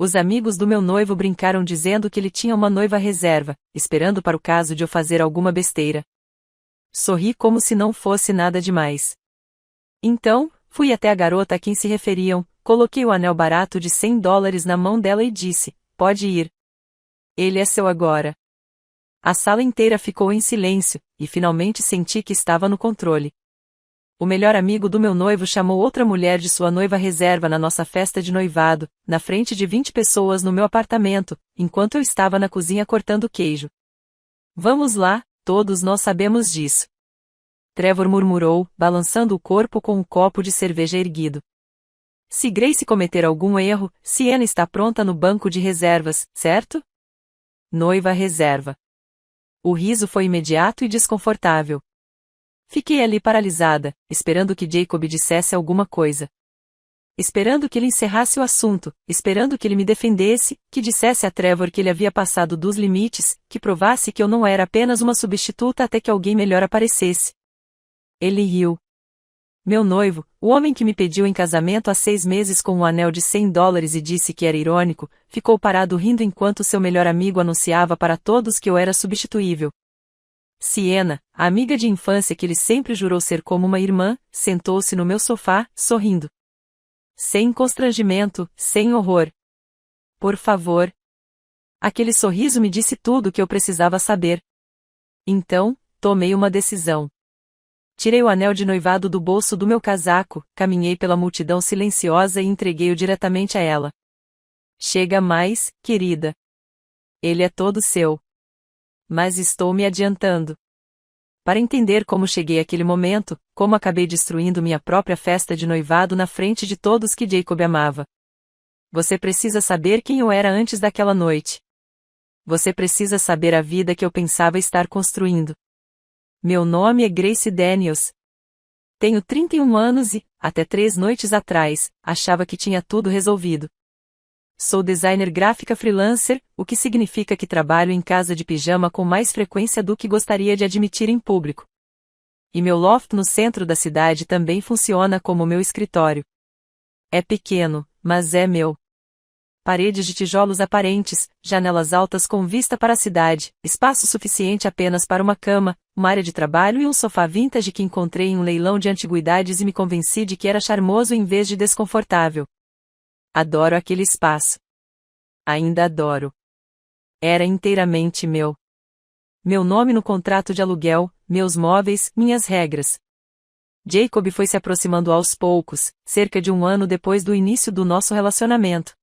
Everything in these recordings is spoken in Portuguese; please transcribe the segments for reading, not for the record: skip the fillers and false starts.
Os amigos do meu noivo brincaram dizendo que ele tinha uma noiva reserva, esperando para o caso de eu fazer alguma besteira. Sorri como se não fosse nada demais. Então, fui até a garota a quem se referiam, coloquei o anel barato de $100 na mão dela e disse: pode ir. Ele é seu agora. A sala inteira ficou em silêncio, e finalmente senti que estava no controle. O melhor amigo do meu noivo chamou outra mulher de sua noiva reserva na nossa festa de noivado, na frente de 20 pessoas no meu apartamento, enquanto eu estava na cozinha cortando queijo. Vamos lá, todos nós sabemos disso. Trevor murmurou, balançando o corpo com um copo de cerveja erguido. Se Grace cometer algum erro, Sienna está pronta no banco de reservas, certo? Noiva reserva. O riso foi imediato e desconfortável. Fiquei ali paralisada, esperando que Jacob dissesse alguma coisa. Esperando que ele encerrasse o assunto, esperando que ele me defendesse, que dissesse a Trevor que ele havia passado dos limites, que provasse que eu não era apenas uma substituta até que alguém melhor aparecesse. Ele riu. Meu noivo, o homem que me pediu em casamento há 6 meses com um anel de $100 e disse que era irônico, ficou parado rindo enquanto seu melhor amigo anunciava para todos que eu era substituível. Sienna, a amiga de infância que ele sempre jurou ser como uma irmã, sentou-se no meu sofá, sorrindo. Sem constrangimento, sem horror. Por favor. Aquele sorriso me disse tudo o que eu precisava saber. Então, tomei uma decisão. Tirei o anel de noivado do bolso do meu casaco, caminhei pela multidão silenciosa e entreguei-o diretamente a ela. Chega mais, querida. Ele é todo seu. Mas estou me adiantando. Para entender como cheguei àquele momento, como acabei destruindo minha própria festa de noivado na frente de todos que Jacob amava. Você precisa saber quem eu era antes daquela noite. Você precisa saber a vida que eu pensava estar construindo. Meu nome é Grace Daniels. Tenho 31 anos e, até 3 noites atrás, achava que tinha tudo resolvido. Sou designer gráfica freelancer, o que significa que trabalho em casa de pijama com mais frequência do que gostaria de admitir em público. E meu loft no centro da cidade também funciona como meu escritório. É pequeno, mas é meu. Paredes de tijolos aparentes, janelas altas com vista para a cidade, espaço suficiente apenas para uma cama, uma área de trabalho e um sofá vintage que encontrei em um leilão de antiguidades e me convenci de que era charmoso em vez de desconfortável. Adoro aquele espaço. Ainda adoro. Era inteiramente meu. Meu nome no contrato de aluguel, meus móveis, minhas regras. Jacob foi se aproximando aos poucos, cerca de 1 ano depois do início do nosso relacionamento.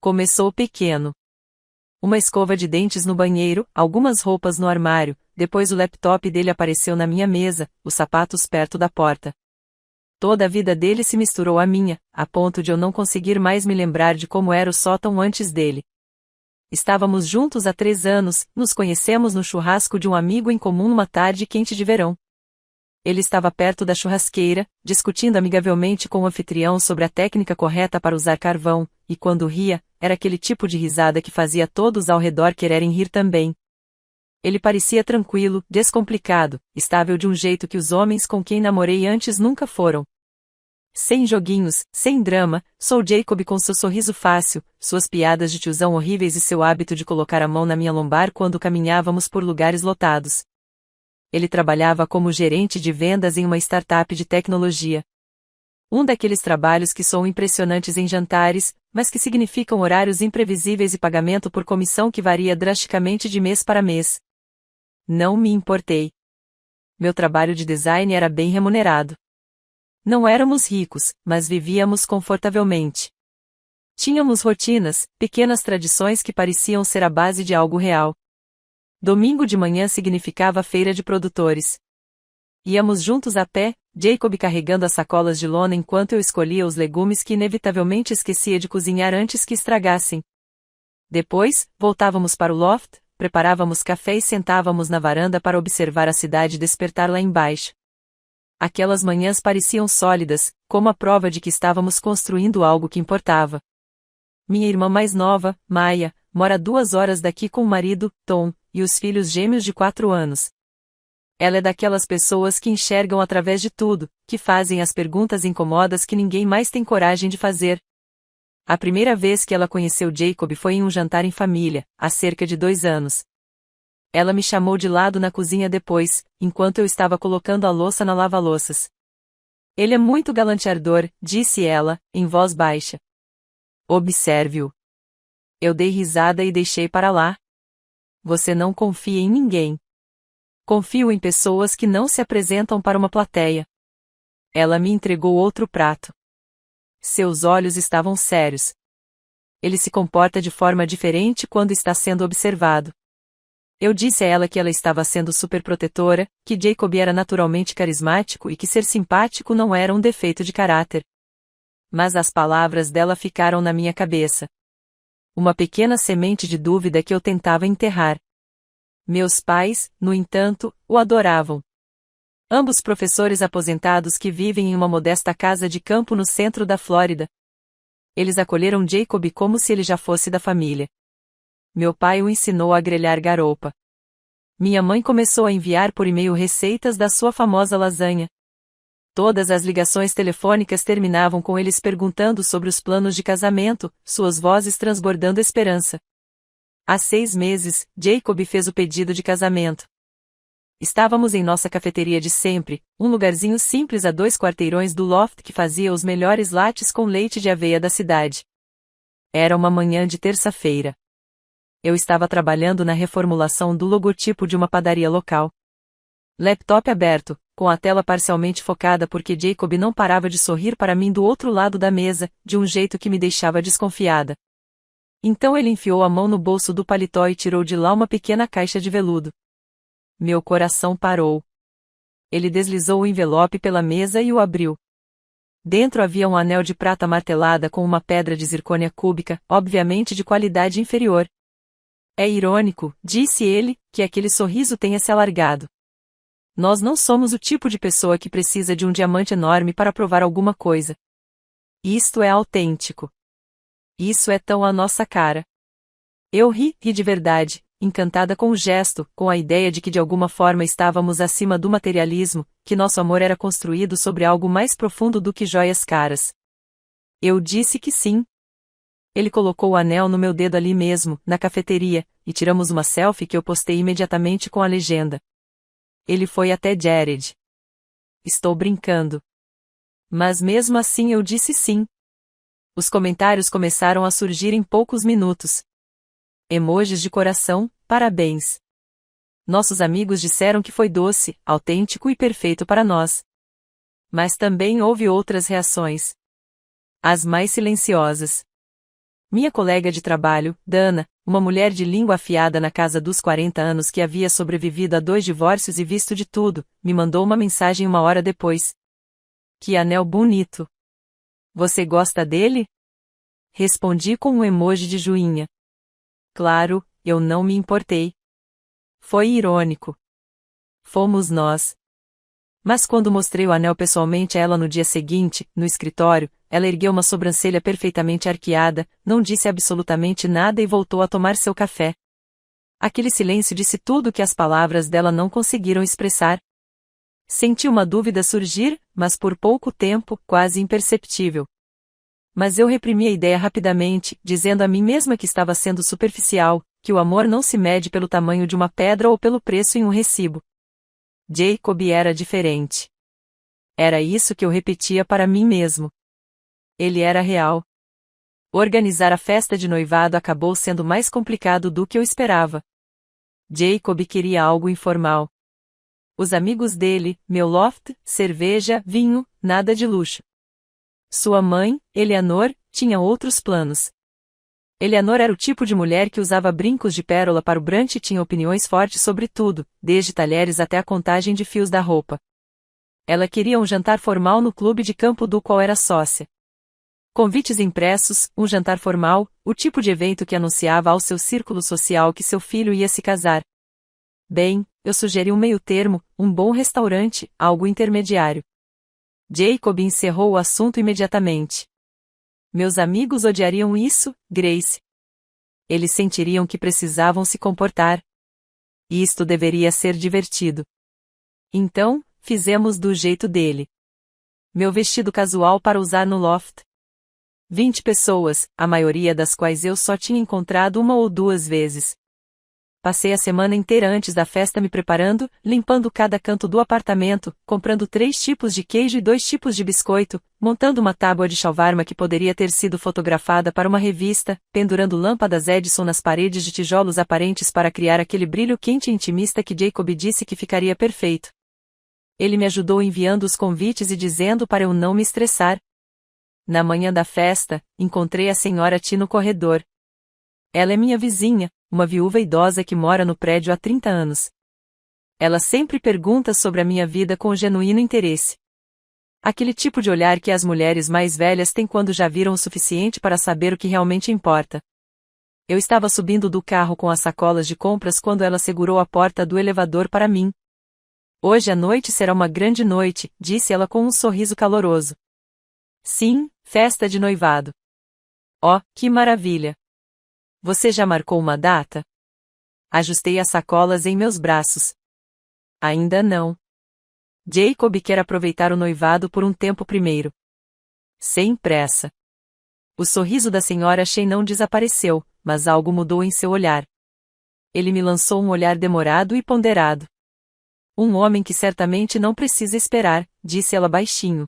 Começou pequeno. Uma escova de dentes no banheiro, algumas roupas no armário, depois o laptop dele apareceu na minha mesa, os sapatos perto da porta. Toda a vida dele se misturou à minha, a ponto de eu não conseguir mais me lembrar de como era o sótão antes dele. Estávamos juntos há 3 anos, nos conhecemos no churrasco de um amigo em comum numa tarde quente de verão. Ele estava perto da churrasqueira, discutindo amigavelmente com o anfitrião sobre a técnica correta para usar carvão, e quando ria, era aquele tipo de risada que fazia todos ao redor quererem rir também. Ele parecia tranquilo, descomplicado, estável de um jeito que os homens com quem namorei antes nunca foram. Sem joguinhos, sem drama, sou Jacob com seu sorriso fácil, suas piadas de tiozão horríveis e seu hábito de colocar a mão na minha lombar quando caminhávamos por lugares lotados. Ele trabalhava como gerente de vendas em uma startup de tecnologia. Um daqueles trabalhos que são impressionantes em jantares, mas que significam horários imprevisíveis e pagamento por comissão que varia drasticamente de mês para mês. Não me importei. Meu trabalho de design era bem remunerado. Não éramos ricos, mas vivíamos confortavelmente. Tínhamos rotinas, pequenas tradições que pareciam ser a base de algo real. Domingo de manhã significava feira de produtores. Íamos juntos a pé, Jacob carregando as sacolas de lona enquanto eu escolhia os legumes que inevitavelmente esquecia de cozinhar antes que estragassem. Depois, voltávamos para o loft, preparávamos café e sentávamos na varanda para observar a cidade despertar lá embaixo. Aquelas manhãs pareciam sólidas, como a prova de que estávamos construindo algo que importava. Minha irmã mais nova, Maya, mora 2 horas daqui com o marido, Tom, e os filhos gêmeos de 4 anos. Ela é daquelas pessoas que enxergam através de tudo, que fazem as perguntas incômodas que ninguém mais tem coragem de fazer. A primeira vez que ela conheceu Jacob foi em um jantar em família, há cerca de 2 anos. Ela me chamou de lado na cozinha depois, enquanto eu estava colocando a louça na lava-louças. Ele é muito galanteador, disse ela, em voz baixa. Observe-o. Eu dei risada e deixei para lá. Você não confia em ninguém. Confio em pessoas que não se apresentam para uma plateia. Ela me entregou outro prato. Seus olhos estavam sérios. Ele se comporta de forma diferente quando está sendo observado. Eu disse a ela que ela estava sendo superprotetora, que Jacob era naturalmente carismático e que ser simpático não era um defeito de caráter. Mas as palavras dela ficaram na minha cabeça. Uma pequena semente de dúvida que eu tentava enterrar. Meus pais, no entanto, o adoravam. Ambos professores aposentados que vivem em uma modesta casa de campo no centro da Flórida. Eles acolheram Jacob como se ele já fosse da família. Meu pai o ensinou a grelhar garoupa. Minha mãe começou a enviar por e-mail receitas da sua famosa lasanha. Todas as ligações telefônicas terminavam com eles perguntando sobre os planos de casamento, suas vozes transbordando esperança. Há 6 meses, Jacob fez o pedido de casamento. Estávamos em nossa cafeteria de sempre, um lugarzinho simples a 2 quarteirões do loft que fazia os melhores lattes com leite de aveia da cidade. Era uma manhã de terça-feira. Eu estava trabalhando na reformulação do logotipo de uma padaria local. Laptop aberto, com a tela parcialmente focada porque Jacob não parava de sorrir para mim do outro lado da mesa, de um jeito que me deixava desconfiada. Então ele enfiou a mão no bolso do paletó e tirou de lá uma pequena caixa de veludo. Meu coração parou. Ele deslizou o envelope pela mesa e o abriu. Dentro havia um anel de prata martelada com uma pedra de zircônia cúbica, obviamente de qualidade inferior. É irônico, disse ele, que aquele sorriso tenha se alargado. Nós não somos o tipo de pessoa que precisa de um diamante enorme para provar alguma coisa. Isto é autêntico. Isso é tão a nossa cara. Eu ri de verdade, encantada com o gesto, com a ideia de que de alguma forma estávamos acima do materialismo, que nosso amor era construído sobre algo mais profundo do que joias caras. Eu disse que sim. Ele colocou o anel no meu dedo ali mesmo, na cafeteria, e tiramos uma selfie que eu postei imediatamente com a legenda. Ele foi até Jared. Estou brincando. Mas mesmo assim eu disse sim. Os comentários começaram a surgir em poucos minutos. Emojis de coração, parabéns. Nossos amigos disseram que foi doce, autêntico e perfeito para nós. Mas também houve outras reações. As mais silenciosas. Minha colega de trabalho, Dana, uma mulher de língua afiada na casa dos 40 anos que havia sobrevivido a 2 divórcios e visto de tudo, me mandou uma mensagem 1 hora depois. Que anel bonito! Você gosta dele? Respondi com um emoji de joinha. Claro, eu não me importei. Foi irônico. Fomos nós. Mas quando mostrei o anel pessoalmente a ela no dia seguinte, no escritório, ela ergueu uma sobrancelha perfeitamente arqueada, não disse absolutamente nada e voltou a tomar seu café. Aquele silêncio disse tudo o que as palavras dela não conseguiram expressar. Senti uma dúvida surgir, mas por pouco tempo, quase imperceptível. Mas eu reprimi a ideia rapidamente, dizendo a mim mesma que estava sendo superficial, que o amor não se mede pelo tamanho de uma pedra ou pelo preço em um recibo. Jacob era diferente. Era isso que eu repetia para mim mesmo. Ele era real. Organizar a festa de noivado acabou sendo mais complicado do que eu esperava. Jacob queria algo informal. Os amigos dele, meu loft, cerveja, vinho, nada de luxo. Sua mãe, Eleanor, tinha outros planos. Eleanor era o tipo de mulher que usava brincos de pérola para o brunch e tinha opiniões fortes sobre tudo, desde talheres até a contagem de fios da roupa. Ela queria um jantar formal no clube de campo do qual era sócia. Convites impressos, um jantar formal, o tipo de evento que anunciava ao seu círculo social que seu filho ia se casar. Bem, eu sugeri um meio-termo, um bom restaurante, algo intermediário. Jacob encerrou o assunto imediatamente. Meus amigos odiariam isso, Grace. Eles sentiriam que precisavam se comportar. Isto deveria ser divertido. Então, fizemos do jeito dele. Meu vestido casual para usar no loft. 20 pessoas, a maioria das quais eu só tinha encontrado uma ou duas vezes. Passei a semana inteira antes da festa me preparando, limpando cada canto do apartamento, comprando 3 tipos de queijo e 2 tipos de biscoito, montando uma tábua de shawarma que poderia ter sido fotografada para uma revista, pendurando lâmpadas Edison nas paredes de tijolos aparentes para criar aquele brilho quente e intimista que Jacob disse que ficaria perfeito. Ele me ajudou enviando os convites e dizendo para eu não me estressar. Na manhã da festa, encontrei a senhora T no corredor. Ela é minha vizinha, uma viúva idosa que mora no prédio há 30 anos. Ela sempre pergunta sobre a minha vida com genuíno interesse. Aquele tipo de olhar que as mulheres mais velhas têm quando já viram o suficiente para saber o que realmente importa. Eu estava subindo do carro com as sacolas de compras quando ela segurou a porta do elevador para mim. Hoje à noite será uma grande noite, disse ela com um sorriso caloroso. Sim, festa de noivado. Oh, que maravilha! Você já marcou uma data? Ajustei as sacolas em meus braços. Ainda não. Jacob quer aproveitar o noivado por um tempo primeiro. Sem pressa. O sorriso da senhora Shea não desapareceu, mas algo mudou em seu olhar. Ele me lançou um olhar demorado e ponderado. Um homem que certamente não precisa esperar, disse ela baixinho.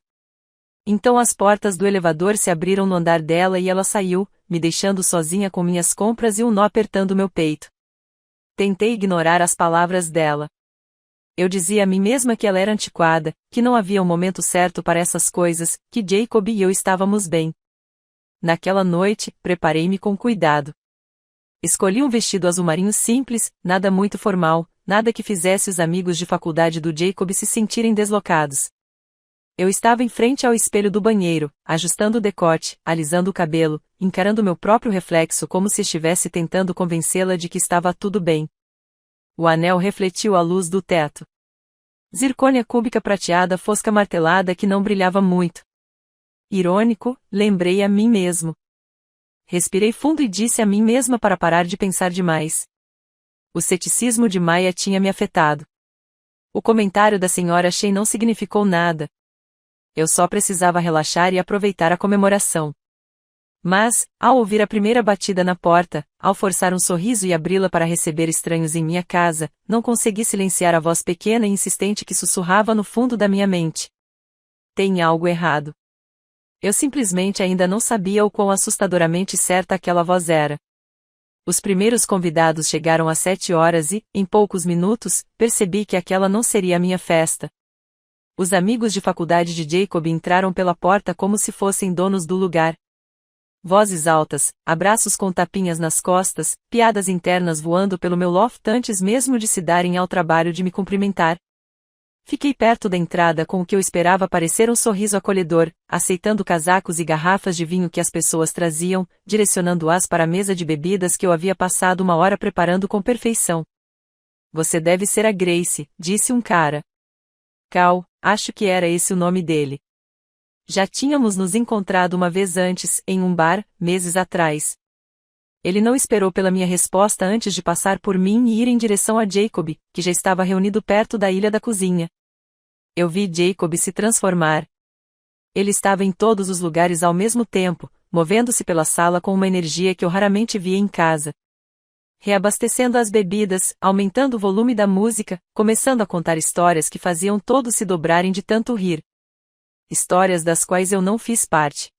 Então as portas do elevador se abriram no andar dela e ela saiu, me deixando sozinha com minhas compras e um nó apertando meu peito. Tentei ignorar as palavras dela. Eu dizia a mim mesma que ela era antiquada, que não havia um momento certo para essas coisas, que Jacob e eu estávamos bem. Naquela noite, preparei-me com cuidado. Escolhi um vestido azul marinho simples, nada muito formal, nada que fizesse os amigos de faculdade do Jacob se sentirem deslocados. Eu estava em frente ao espelho do banheiro, ajustando o decote, alisando o cabelo, encarando meu próprio reflexo como se estivesse tentando convencê-la de que estava tudo bem. O anel refletiu a luz do teto. Zircônia cúbica prateada fosca martelada que não brilhava muito. Irônico, lembrei a mim mesmo. Respirei fundo e disse a mim mesma para parar de pensar demais. O ceticismo de Maya tinha me afetado. O comentário da senhora Shea não significou nada. Eu só precisava relaxar e aproveitar a comemoração. Mas, ao ouvir a primeira batida na porta, ao forçar um sorriso e abri-la para receber estranhos em minha casa, não consegui silenciar a voz pequena e insistente que sussurrava no fundo da minha mente. Tem algo errado. Eu simplesmente ainda não sabia o quão assustadoramente certa aquela voz era. Os primeiros convidados chegaram às 7 horas e, em poucos minutos, percebi que aquela não seria a minha festa. Os amigos de faculdade de Jacob entraram pela porta como se fossem donos do lugar. Vozes altas, abraços com tapinhas nas costas, piadas internas voando pelo meu loft antes mesmo de se darem ao trabalho de me cumprimentar. Fiquei perto da entrada com o que eu esperava parecer um sorriso acolhedor, aceitando casacos e garrafas de vinho que as pessoas traziam, direcionando-as para a mesa de bebidas que eu havia passado uma hora preparando com perfeição. Você deve ser a Grace, disse um cara. Cal, acho que era esse o nome dele. Já tínhamos nos encontrado uma vez antes, em um bar, meses atrás. Ele não esperou pela minha resposta antes de passar por mim e ir em direção a Jacob, que já estava reunido perto da ilha da cozinha. Eu vi Jacob se transformar. Ele estava em todos os lugares ao mesmo tempo, movendo-se pela sala com uma energia que eu raramente via em casa. Reabastecendo as bebidas, aumentando o volume da música, começando a contar histórias que faziam todos se dobrarem de tanto rir. Histórias das quais eu não fiz parte.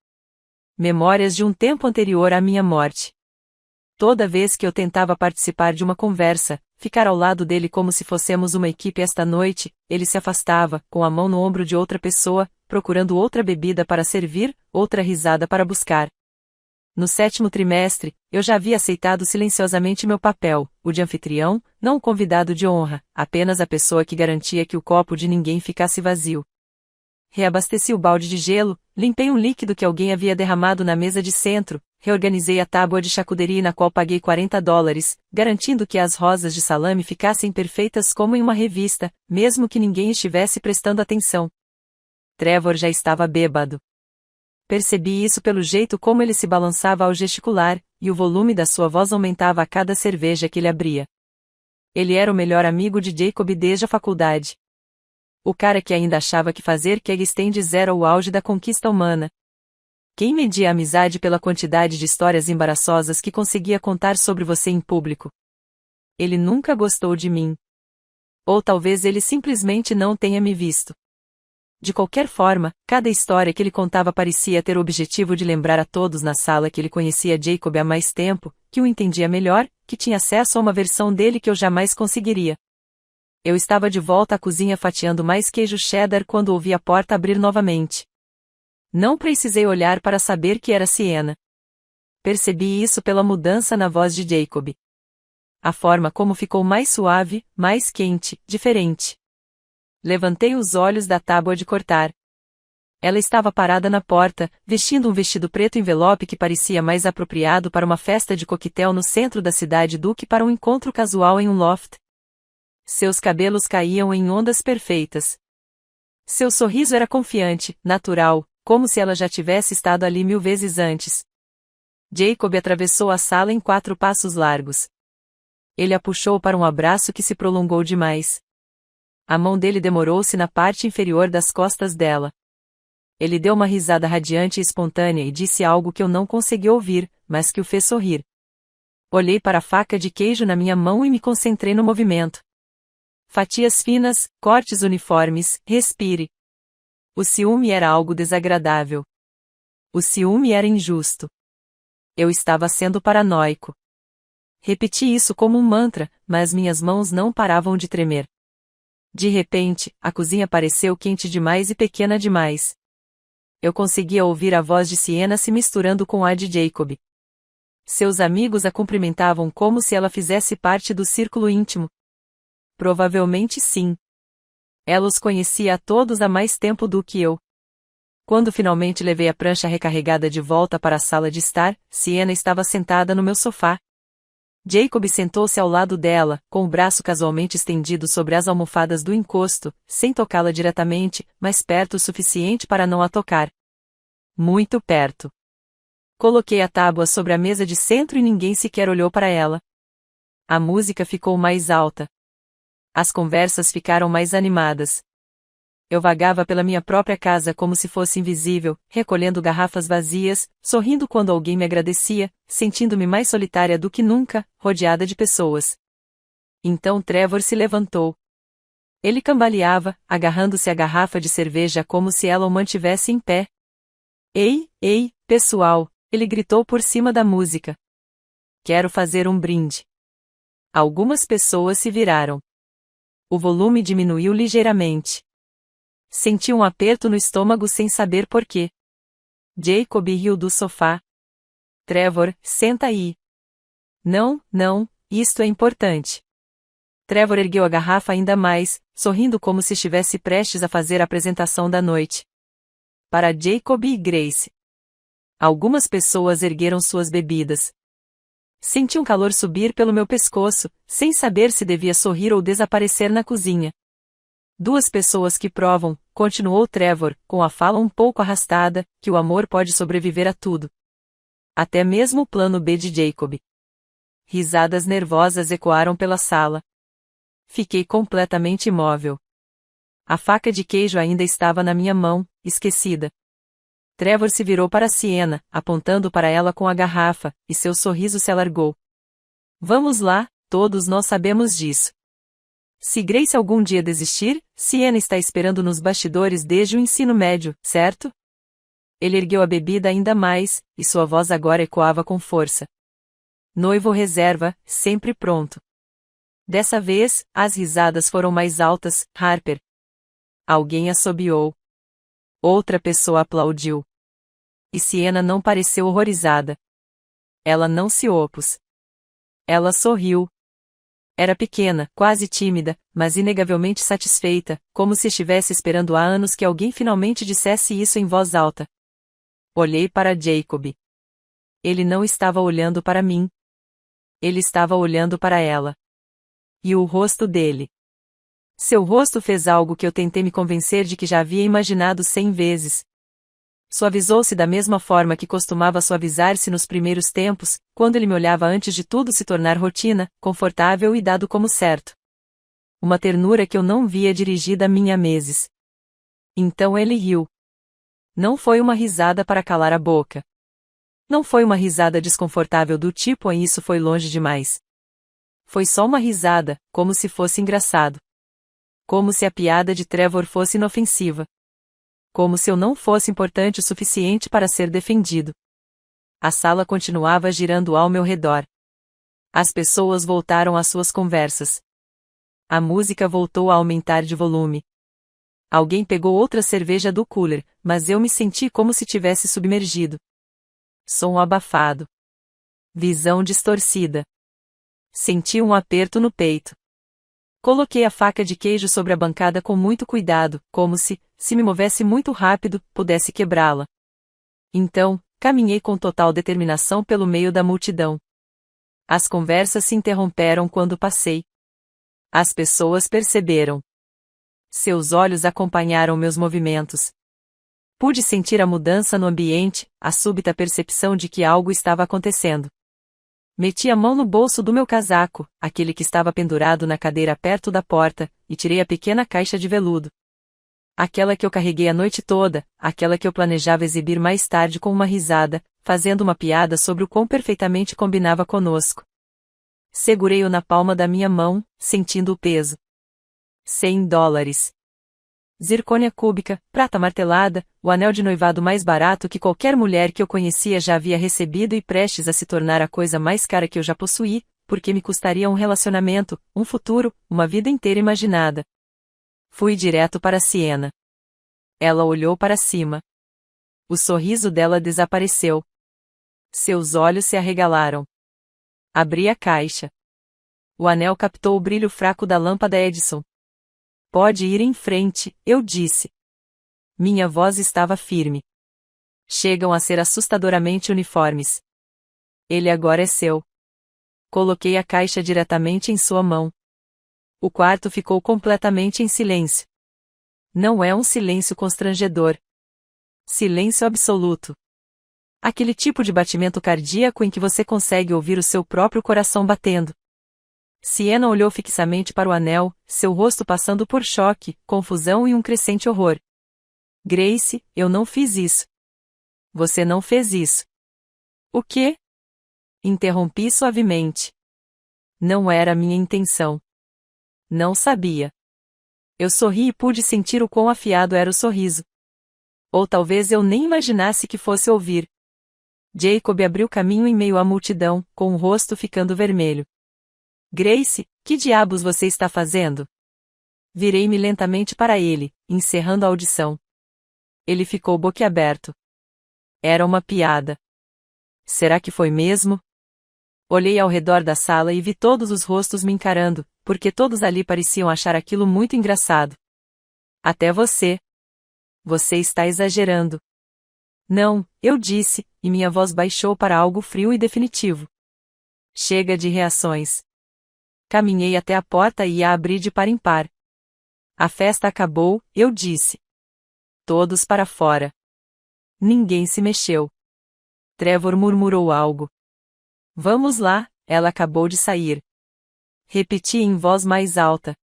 Memórias de um tempo anterior à minha morte. Toda vez que eu tentava participar de uma conversa, ficar ao lado dele como se fôssemos uma equipe esta noite, ele se afastava, com a mão no ombro de outra pessoa, procurando outra bebida para servir, outra risada para buscar. No 7º trimestre, eu já havia aceitado silenciosamente meu papel, o de anfitrião, não o convidado de honra, apenas a pessoa que garantia que o copo de ninguém ficasse vazio. Reabasteci o balde de gelo, limpei um líquido que alguém havia derramado na mesa de centro, reorganizei a tábua de charcuterie na qual paguei $40, garantindo que as rosas de salame ficassem perfeitas como em uma revista, mesmo que ninguém estivesse prestando atenção. Trevor já estava bêbado. Percebi isso pelo jeito como ele se balançava ao gesticular, e o volume da sua voz aumentava a cada cerveja que ele abria. Ele era o melhor amigo de Jacob desde a faculdade. O cara que ainda achava que fazer keg stand era o auge da conquista humana. Quem media a amizade pela quantidade de histórias embaraçosas que conseguia contar sobre você em público? Ele nunca gostou de mim. Ou talvez ele simplesmente não tenha me visto. De qualquer forma, cada história que ele contava parecia ter o objetivo de lembrar a todos na sala que ele conhecia Jacob há mais tempo, que o entendia melhor, que tinha acesso a uma versão dele que eu jamais conseguiria. Eu estava de volta à cozinha fatiando mais queijo cheddar quando ouvi a porta abrir novamente. Não precisei olhar para saber que era Sienna. Percebi isso pela mudança na voz de Jacob. A forma como ficou mais suave, mais quente, diferente. Levantei os olhos da tábua de cortar. Ela estava parada na porta, vestindo um vestido preto envelope que parecia mais apropriado para uma festa de coquetel no centro da cidade do que para um encontro casual em um loft. Seus cabelos caíam em ondas perfeitas. Seu sorriso era confiante, natural, como se ela já tivesse estado ali 1000 vezes antes. Jacob atravessou a sala em 4 passos largos. Ele a puxou para um abraço que se prolongou demais. A mão dele demorou-se na parte inferior das costas dela. Ele deu uma risada radiante e espontânea e disse algo que eu não consegui ouvir, mas que o fez sorrir. Olhei para a faca de queijo na minha mão e me concentrei no movimento. Fatias finas, cortes uniformes, respire. O ciúme era algo desagradável. O ciúme era injusto. Eu estava sendo paranoico. Repeti isso como um mantra, mas minhas mãos não paravam de tremer. De repente, a cozinha pareceu quente demais e pequena demais. Eu conseguia ouvir a voz de Sienna se misturando com a de Jacob. Seus amigos a cumprimentavam como se ela fizesse parte do círculo íntimo. Provavelmente sim. Ela os conhecia a todos há mais tempo do que eu. Quando finalmente levei a prancha recarregada de volta para a sala de estar, Sienna estava sentada no meu sofá. Jacob sentou-se ao lado dela, com o braço casualmente estendido sobre as almofadas do encosto, sem tocá-la diretamente, mas perto o suficiente para não a tocar. Muito perto. Coloquei a tábua sobre a mesa de centro e ninguém sequer olhou para ela. A música ficou mais alta. As conversas ficaram mais animadas. Eu vagava pela minha própria casa como se fosse invisível, recolhendo garrafas vazias, sorrindo quando alguém me agradecia, sentindo-me mais solitária do que nunca, rodeada de pessoas. Então Trevor se levantou. Ele cambaleava, agarrando-se à garrafa de cerveja como se ela o mantivesse em pé. Ei, pessoal, ele gritou por cima da música. Quero fazer um brinde. Algumas pessoas se viraram. O volume diminuiu ligeiramente. Senti um aperto no estômago sem saber por quê. Jacob riu do sofá. Trevor, senta aí. Não, isto é importante. Trevor ergueu a garrafa ainda mais, sorrindo como se estivesse prestes a fazer a apresentação da noite. Para Jacob e Grace. Algumas pessoas ergueram suas bebidas. Senti um calor subir pelo meu pescoço, sem saber se devia sorrir ou desaparecer na cozinha. 2 pessoas que provam, continuou Trevor, com a fala um pouco arrastada, que o amor pode sobreviver a tudo. Até mesmo o plano B de Jacob. Risadas nervosas ecoaram pela sala. Fiquei completamente imóvel. A faca de queijo ainda estava na minha mão, esquecida. Trevor se virou para Sienna, apontando para ela com a garrafa, e seu sorriso se alargou. Vamos lá, todos nós sabemos disso. Se Grace algum dia desistir, Sienna está esperando nos bastidores desde o ensino médio, certo? Ele ergueu a bebida ainda mais, e sua voz agora ecoava com força. Noivo reserva, sempre pronto. Dessa vez, as risadas foram mais altas, Harper. Alguém assobiou. Outra pessoa aplaudiu. E Sienna não pareceu horrorizada. Ela não se opôs. Ela sorriu. Era pequena, quase tímida, mas inegavelmente satisfeita, como se estivesse esperando há anos que alguém finalmente dissesse isso em voz alta. Olhei para Jacob. Ele não estava olhando para mim. Ele estava olhando para ela. E o rosto dele. Seu rosto fez algo que eu tentei me convencer de que já havia imaginado 100 vezes. Suavizou-se da mesma forma que costumava suavizar-se nos primeiros tempos, quando ele me olhava antes de tudo se tornar rotina, confortável e dado como certo. Uma ternura que eu não via dirigida a mim há meses. Então ele riu. Não foi uma risada para calar a boca. Não foi uma risada desconfortável do tipo "ah, isso foi longe demais". Foi só uma risada, como se fosse engraçado. Como se a piada de Trevor fosse inofensiva. Como se eu não fosse importante o suficiente para ser defendido. A sala continuava girando ao meu redor. As pessoas voltaram às suas conversas. A música voltou a aumentar de volume. Alguém pegou outra cerveja do cooler, mas eu me senti como se tivesse submergido. Som abafado. Visão distorcida. Senti um aperto no peito. Coloquei a faca de queijo sobre a bancada com muito cuidado, como se me movesse muito rápido, pudesse quebrá-la. Então, caminhei com total determinação pelo meio da multidão. As conversas se interromperam quando passei. As pessoas perceberam. Seus olhos acompanharam meus movimentos. Pude sentir a mudança no ambiente, a súbita percepção de que algo estava acontecendo. Meti a mão no bolso do meu casaco, aquele que estava pendurado na cadeira perto da porta, e tirei a pequena caixa de veludo. Aquela que eu carreguei a noite toda, aquela que eu planejava exibir mais tarde com uma risada, fazendo uma piada sobre o quão perfeitamente combinava conosco. Segurei-o na palma da minha mão, sentindo o peso. $100. Zircônia cúbica, prata martelada, o anel de noivado mais barato que qualquer mulher que eu conhecia já havia recebido e prestes a se tornar a coisa mais cara que eu já possuí, porque me custaria um relacionamento, um futuro, uma vida inteira imaginada. Fui direto para Siena. Ela olhou para cima. O sorriso dela desapareceu. Seus olhos se arregalaram. Abri a caixa. O anel captou o brilho fraco da lâmpada Edison. Pode ir em frente, eu disse. Minha voz estava firme. Chegam a ser assustadoramente uniformes. Ele agora é seu. Coloquei a caixa diretamente em sua mão. O quarto ficou completamente em silêncio. Não é um silêncio constrangedor. Silêncio absoluto. Aquele tipo de batimento cardíaco em que você consegue ouvir o seu próprio coração batendo. Siena olhou fixamente para o anel, seu rosto passando por choque, confusão e um crescente horror. Grace, eu não fiz isso. Você não fez isso. O quê? Interrompi suavemente. Não era minha intenção. Não sabia. Eu sorri e pude sentir o quão afiado era o sorriso. Ou talvez eu nem imaginasse que fosse ouvir. Jacob abriu caminho em meio à multidão, com o rosto ficando vermelho. Grace, que diabos você está fazendo? Virei-me lentamente para ele, encerrando a audição. Ele ficou boquiaberto. Era uma piada. Será que foi mesmo? Olhei ao redor da sala e vi todos os rostos me encarando, porque todos ali pareciam achar aquilo muito engraçado. Até você. Você está exagerando. Não, eu disse, e minha voz baixou para algo frio e definitivo. Chega de reações. Caminhei até a porta e a abri de par em par. A festa acabou, eu disse. Todos para fora. Ninguém se mexeu. Trevor murmurou algo. Vamos lá, ela acabou de sair. Repeti em voz mais alta.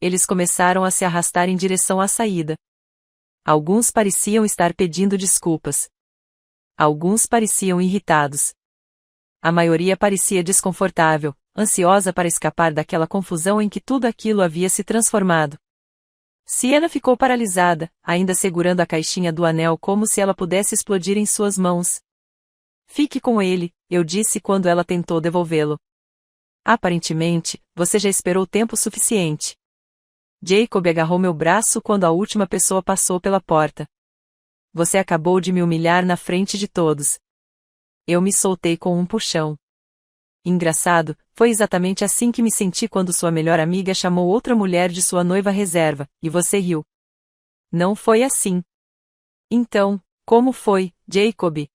Eles começaram a se arrastar em direção à saída. Alguns pareciam estar pedindo desculpas. Alguns pareciam irritados. A maioria parecia desconfortável, ansiosa para escapar daquela confusão em que tudo aquilo havia se transformado. Siena ficou paralisada, ainda segurando a caixinha do anel como se ela pudesse explodir em suas mãos. Fique com ele, eu disse quando ela tentou devolvê-lo. Aparentemente, você já esperou tempo suficiente. Jacob agarrou meu braço quando a última pessoa passou pela porta. Você acabou de me humilhar na frente de todos. Eu me soltei com um puxão. Engraçado, foi exatamente assim que me senti quando sua melhor amiga chamou outra mulher de sua noiva reserva, e você riu. Não foi assim. Então, como foi, Jacob?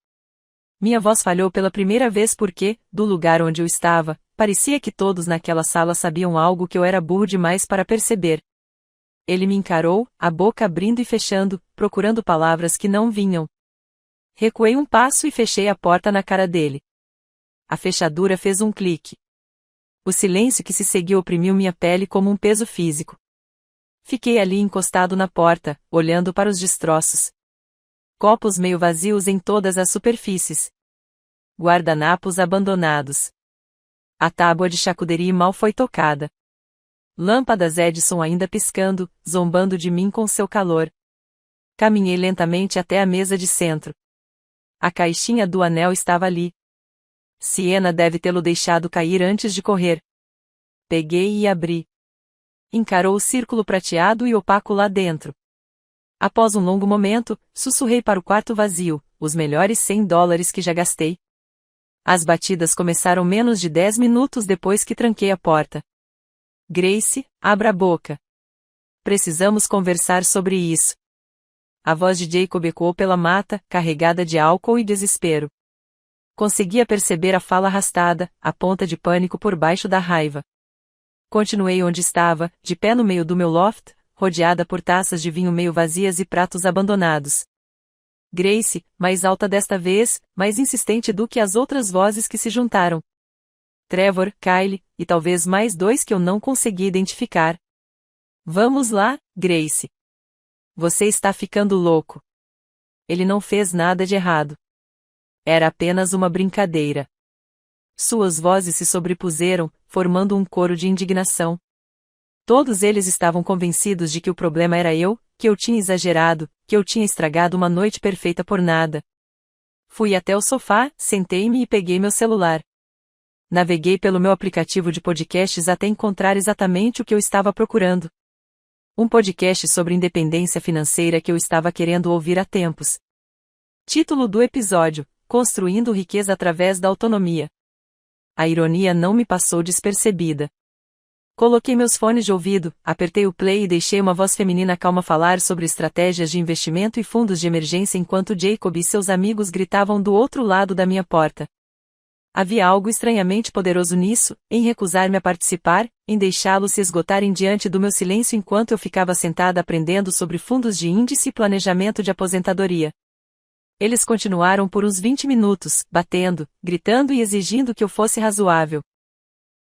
Minha voz falhou pela primeira vez porque, do lugar onde eu estava, parecia que todos naquela sala sabiam algo que eu era burro demais para perceber. Ele me encarou, a boca abrindo e fechando, procurando palavras que não vinham. Recuei um passo e fechei a porta na cara dele. A fechadura fez um clique. O silêncio que se seguiu oprimiu minha pele como um peso físico. Fiquei ali encostado na porta, olhando para os destroços. Copos meio vazios em todas as superfícies. Guardanapos abandonados. A tábua de charcuterie mal foi tocada. Lâmpadas Edison ainda piscando, zombando de mim com seu calor. Caminhei lentamente até a mesa de centro. A caixinha do anel estava ali. Siena deve tê-lo deixado cair antes de correr. Peguei e abri. Encarou o círculo prateado e opaco lá dentro. Após um longo momento, sussurrei para o quarto vazio, os melhores $100 que já gastei. As batidas começaram menos de 10 minutos depois que tranquei a porta. Grace, abra a boca. Precisamos conversar sobre isso. A voz de Jacob ecoou pela mata, carregada de álcool e desespero. Conseguia perceber a fala arrastada, a ponta de pânico por baixo da raiva. Continuei onde estava, de pé no meio do meu loft, rodeada por taças de vinho meio vazias e pratos abandonados. Grace, mais alta desta vez, mais insistente do que as outras vozes que se juntaram. Trevor, Kyle, e talvez mais 2 que eu não consegui identificar. Vamos lá, Grace. Você está ficando louco. Ele não fez nada de errado. Era apenas uma brincadeira. Suas vozes se sobrepuseram, formando um coro de indignação. Todos eles estavam convencidos de que o problema era eu, que eu tinha exagerado, que eu tinha estragado uma noite perfeita por nada. Fui até o sofá, sentei-me e peguei meu celular. Naveguei pelo meu aplicativo de podcasts até encontrar exatamente o que eu estava procurando. Um podcast sobre independência financeira que eu estava querendo ouvir há tempos. Título do episódio: Construindo riqueza através da autonomia. A ironia não me passou despercebida. Coloquei meus fones de ouvido, apertei o play e deixei uma voz feminina calma falar sobre estratégias de investimento e fundos de emergência enquanto Jacob e seus amigos gritavam do outro lado da minha porta. Havia algo estranhamente poderoso nisso, em recusar-me a participar, em deixá-los se esgotarem diante do meu silêncio enquanto eu ficava sentada aprendendo sobre fundos de índice e planejamento de aposentadoria. Eles continuaram por uns 20 minutos, batendo, gritando e exigindo que eu fosse razoável.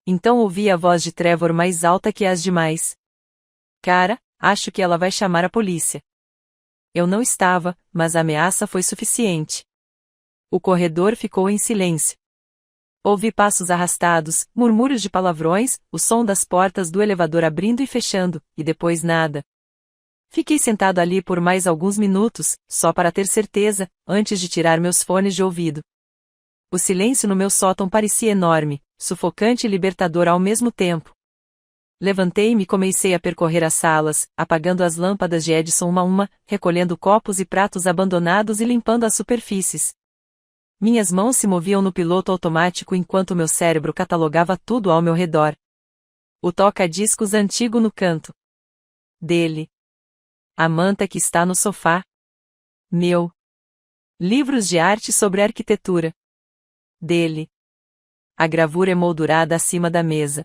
Então ouvi a voz de Trevor mais alta que as demais. Cara, acho que ela vai chamar a polícia. Eu não estava, mas a ameaça foi suficiente. O corredor ficou em silêncio. Ouvi passos arrastados, murmúrios de palavrões, o som das portas do elevador abrindo e fechando, e depois nada. Fiquei sentado ali por mais alguns minutos, só para ter certeza, antes de tirar meus fones de ouvido. O silêncio no meu sótão parecia enorme, sufocante e libertador ao mesmo tempo. Levantei-me e comecei a percorrer as salas, apagando as lâmpadas de Edison uma a uma, recolhendo copos e pratos abandonados e limpando as superfícies. Minhas mãos se moviam no piloto automático enquanto meu cérebro catalogava tudo ao meu redor. O toca-discos antigo no canto dele. A manta que está no sofá. Meu. Livros de arte sobre arquitetura. Dele. A gravura emoldurada acima da mesa.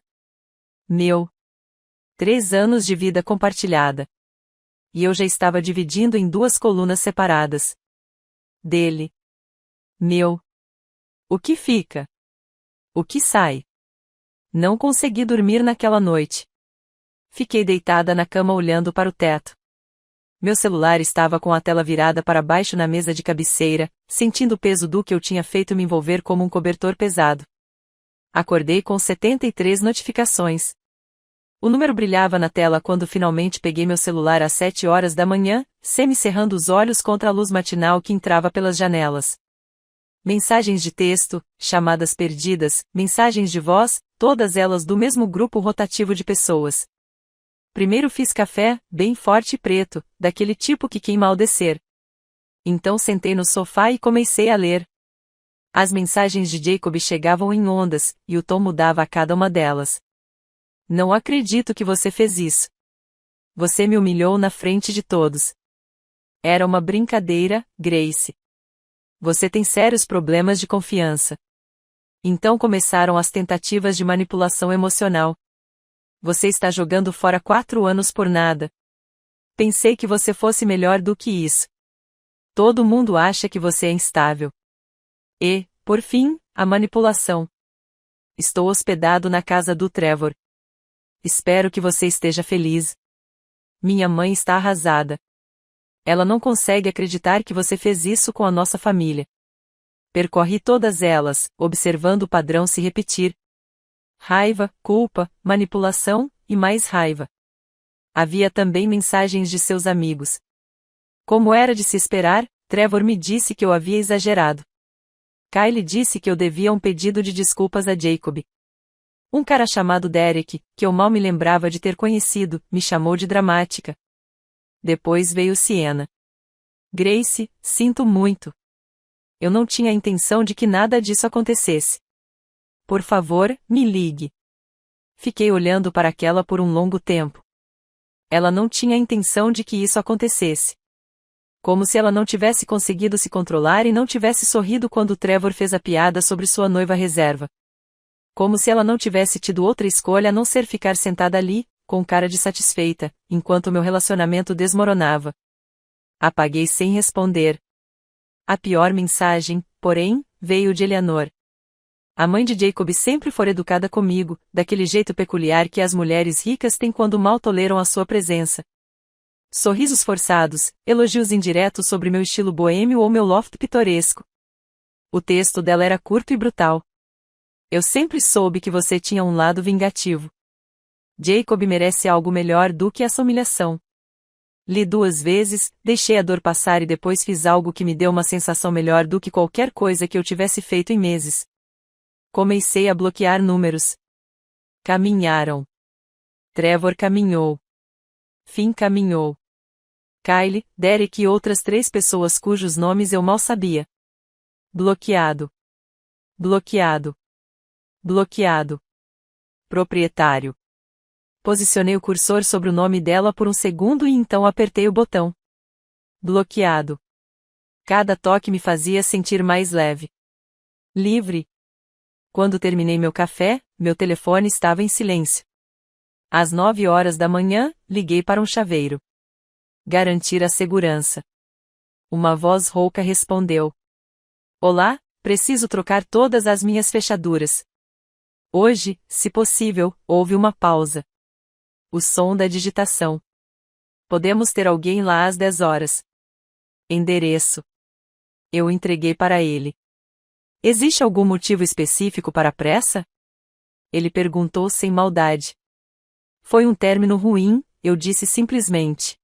Meu. 3 anos de vida compartilhada. E eu já estava dividindo em 2 colunas separadas. Dele. Meu. O que fica? O que sai? Não consegui dormir naquela noite. Fiquei deitada na cama olhando para o teto. Meu celular estava com a tela virada para baixo na mesa de cabeceira, sentindo o peso do que eu tinha feito me envolver como um cobertor pesado. Acordei com 73 notificações. O número brilhava na tela quando finalmente peguei meu celular às 7 horas da manhã, semi-cerrando os olhos contra a luz matinal que entrava pelas janelas. Mensagens de texto, chamadas perdidas, mensagens de voz, todas elas do mesmo grupo rotativo de pessoas. Primeiro fiz café, bem forte e preto, daquele tipo que queima ao descer. Então sentei no sofá e comecei a ler. As mensagens de Jacob chegavam em ondas, e o tom mudava a cada uma delas. Não acredito que você fez isso. Você me humilhou na frente de todos. Era uma brincadeira, Grace. Você tem sérios problemas de confiança. Então começaram as tentativas de manipulação emocional. Você está jogando fora 4 anos por nada. Pensei que você fosse melhor do que isso. Todo mundo acha que você é instável. E, por fim, a manipulação. Estou hospedado na casa do Trevor. Espero que você esteja feliz. Minha mãe está arrasada. Ela não consegue acreditar que você fez isso com a nossa família. Percorri todas elas, observando o padrão se repetir. Raiva, culpa, manipulação, e mais raiva. Havia também mensagens de seus amigos. Como era de se esperar, Trevor me disse que eu havia exagerado. Kylie disse que eu devia um pedido de desculpas a Jacob. Um cara chamado Derek, que eu mal me lembrava de ter conhecido, me chamou de dramática. Depois veio Sienna. Grace, sinto muito. Eu não tinha a intenção de que nada disso acontecesse. Por favor, me ligue. Fiquei olhando para aquela por um longo tempo. Ela não tinha a intenção de que isso acontecesse. Como se ela não tivesse conseguido se controlar e não tivesse sorrido quando Trevor fez a piada sobre sua noiva reserva. Como se ela não tivesse tido outra escolha a não ser ficar sentada ali, com cara de satisfeita, enquanto meu relacionamento desmoronava. Apaguei sem responder. A pior mensagem, porém, veio de Eleanor. A mãe de Jacob sempre foi educada comigo, daquele jeito peculiar que as mulheres ricas têm quando mal toleram a sua presença. Sorrisos forçados, elogios indiretos sobre meu estilo boêmio ou meu loft pitoresco. O texto dela era curto e brutal. Eu sempre soube que você tinha um lado vingativo. Jacob merece algo melhor do que essa humilhação. Li 2 vezes, deixei a dor passar e depois fiz algo que me deu uma sensação melhor do que qualquer coisa que eu tivesse feito em meses. Comecei a bloquear números. Caminharam. Trevor caminhou. Finn caminhou. Kylie, Derek e outras 3 pessoas cujos nomes eu mal sabia. Bloqueado. Bloqueado. Bloqueado. Proprietário. Posicionei o cursor sobre o nome dela por um segundo e então apertei o botão. Bloqueado. Cada toque me fazia sentir mais leve. Livre. Quando terminei meu café, meu telefone estava em silêncio. Às 9 horas da manhã, liguei para um chaveiro. Garantir a segurança. Uma voz rouca respondeu. Olá, preciso trocar todas as minhas fechaduras. Hoje, se possível, houve uma pausa. O som da digitação. Podemos ter alguém lá às 10 horas. Endereço. Eu entreguei para ele. Existe algum motivo específico para a pressa? Ele perguntou sem maldade. Foi um término ruim, eu disse simplesmente.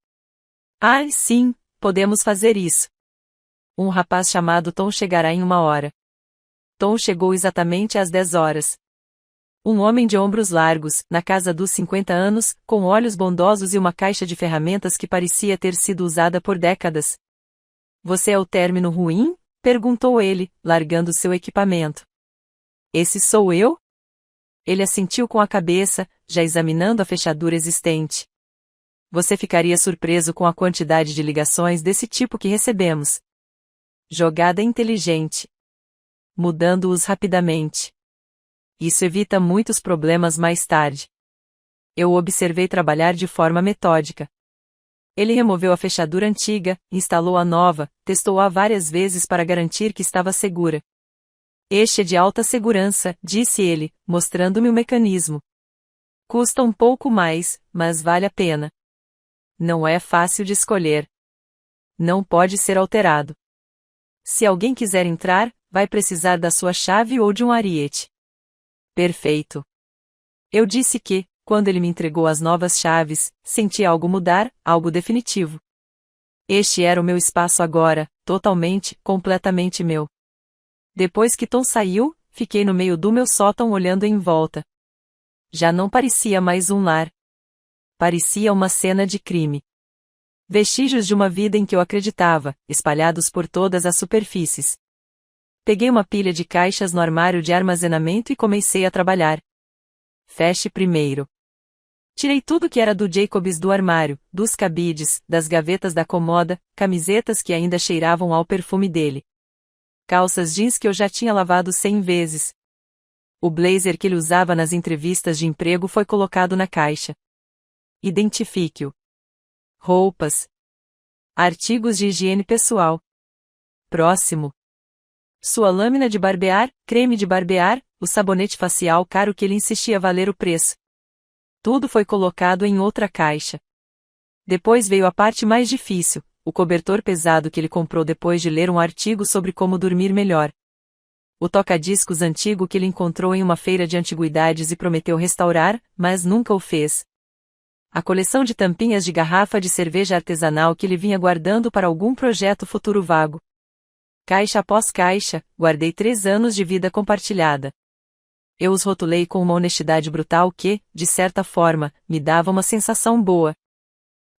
Ah, sim, podemos fazer isso. Um rapaz chamado Tom chegará em 1 hora. Tom chegou exatamente às 10 horas. Um homem de ombros largos, na casa dos 50 anos, com olhos bondosos e uma caixa de ferramentas que parecia ter sido usada por décadas. Você é o término ruim? Perguntou ele, largando seu equipamento. Esse sou eu? Ele assentiu com a cabeça, já examinando a fechadura existente. Você ficaria surpreso com a quantidade de ligações desse tipo que recebemos. Jogada inteligente. Mudando-os rapidamente. Isso evita muitos problemas mais tarde. Eu o observei trabalhar de forma metódica. Ele removeu a fechadura antiga, instalou a nova, testou-a várias vezes para garantir que estava segura. Este é de alta segurança, disse ele, mostrando-me o mecanismo. Custa um pouco mais, mas vale a pena. Não é fácil de escolher. Não pode ser alterado. Se alguém quiser entrar, vai precisar da sua chave ou de um ariete. Perfeito. Eu disse que, quando ele me entregou as novas chaves, senti algo mudar, algo definitivo. Este era o meu espaço agora, totalmente, completamente meu. Depois que Tom saiu, fiquei no meio do meu sótão olhando em volta. Já não parecia mais um lar. Parecia uma cena de crime. Vestígios de uma vida em que eu acreditava, espalhados por todas as superfícies. Peguei uma pilha de caixas no armário de armazenamento e comecei a trabalhar. Feche primeiro. Tirei tudo que era do Jacobs do armário, dos cabides, das gavetas da comoda, camisetas que ainda cheiravam ao perfume dele. Calças jeans que eu já tinha lavado 100 vezes. O blazer que ele usava nas entrevistas de emprego foi colocado na caixa. Identifique-o. Roupas. Artigos de higiene pessoal. Próximo. Sua lâmina de barbear, creme de barbear, o sabonete facial caro que ele insistia valer o preço. Tudo foi colocado em outra caixa. Depois veio a parte mais difícil, o cobertor pesado que ele comprou depois de ler um artigo sobre como dormir melhor. O toca-discos antigo que ele encontrou em uma feira de antiguidades e prometeu restaurar, mas nunca o fez. A coleção de tampinhas de garrafa de cerveja artesanal que ele vinha guardando para algum projeto futuro vago. Caixa após caixa, guardei 3 anos de vida compartilhada. Eu os rotulei com uma honestidade brutal que, de certa forma, me dava uma sensação boa.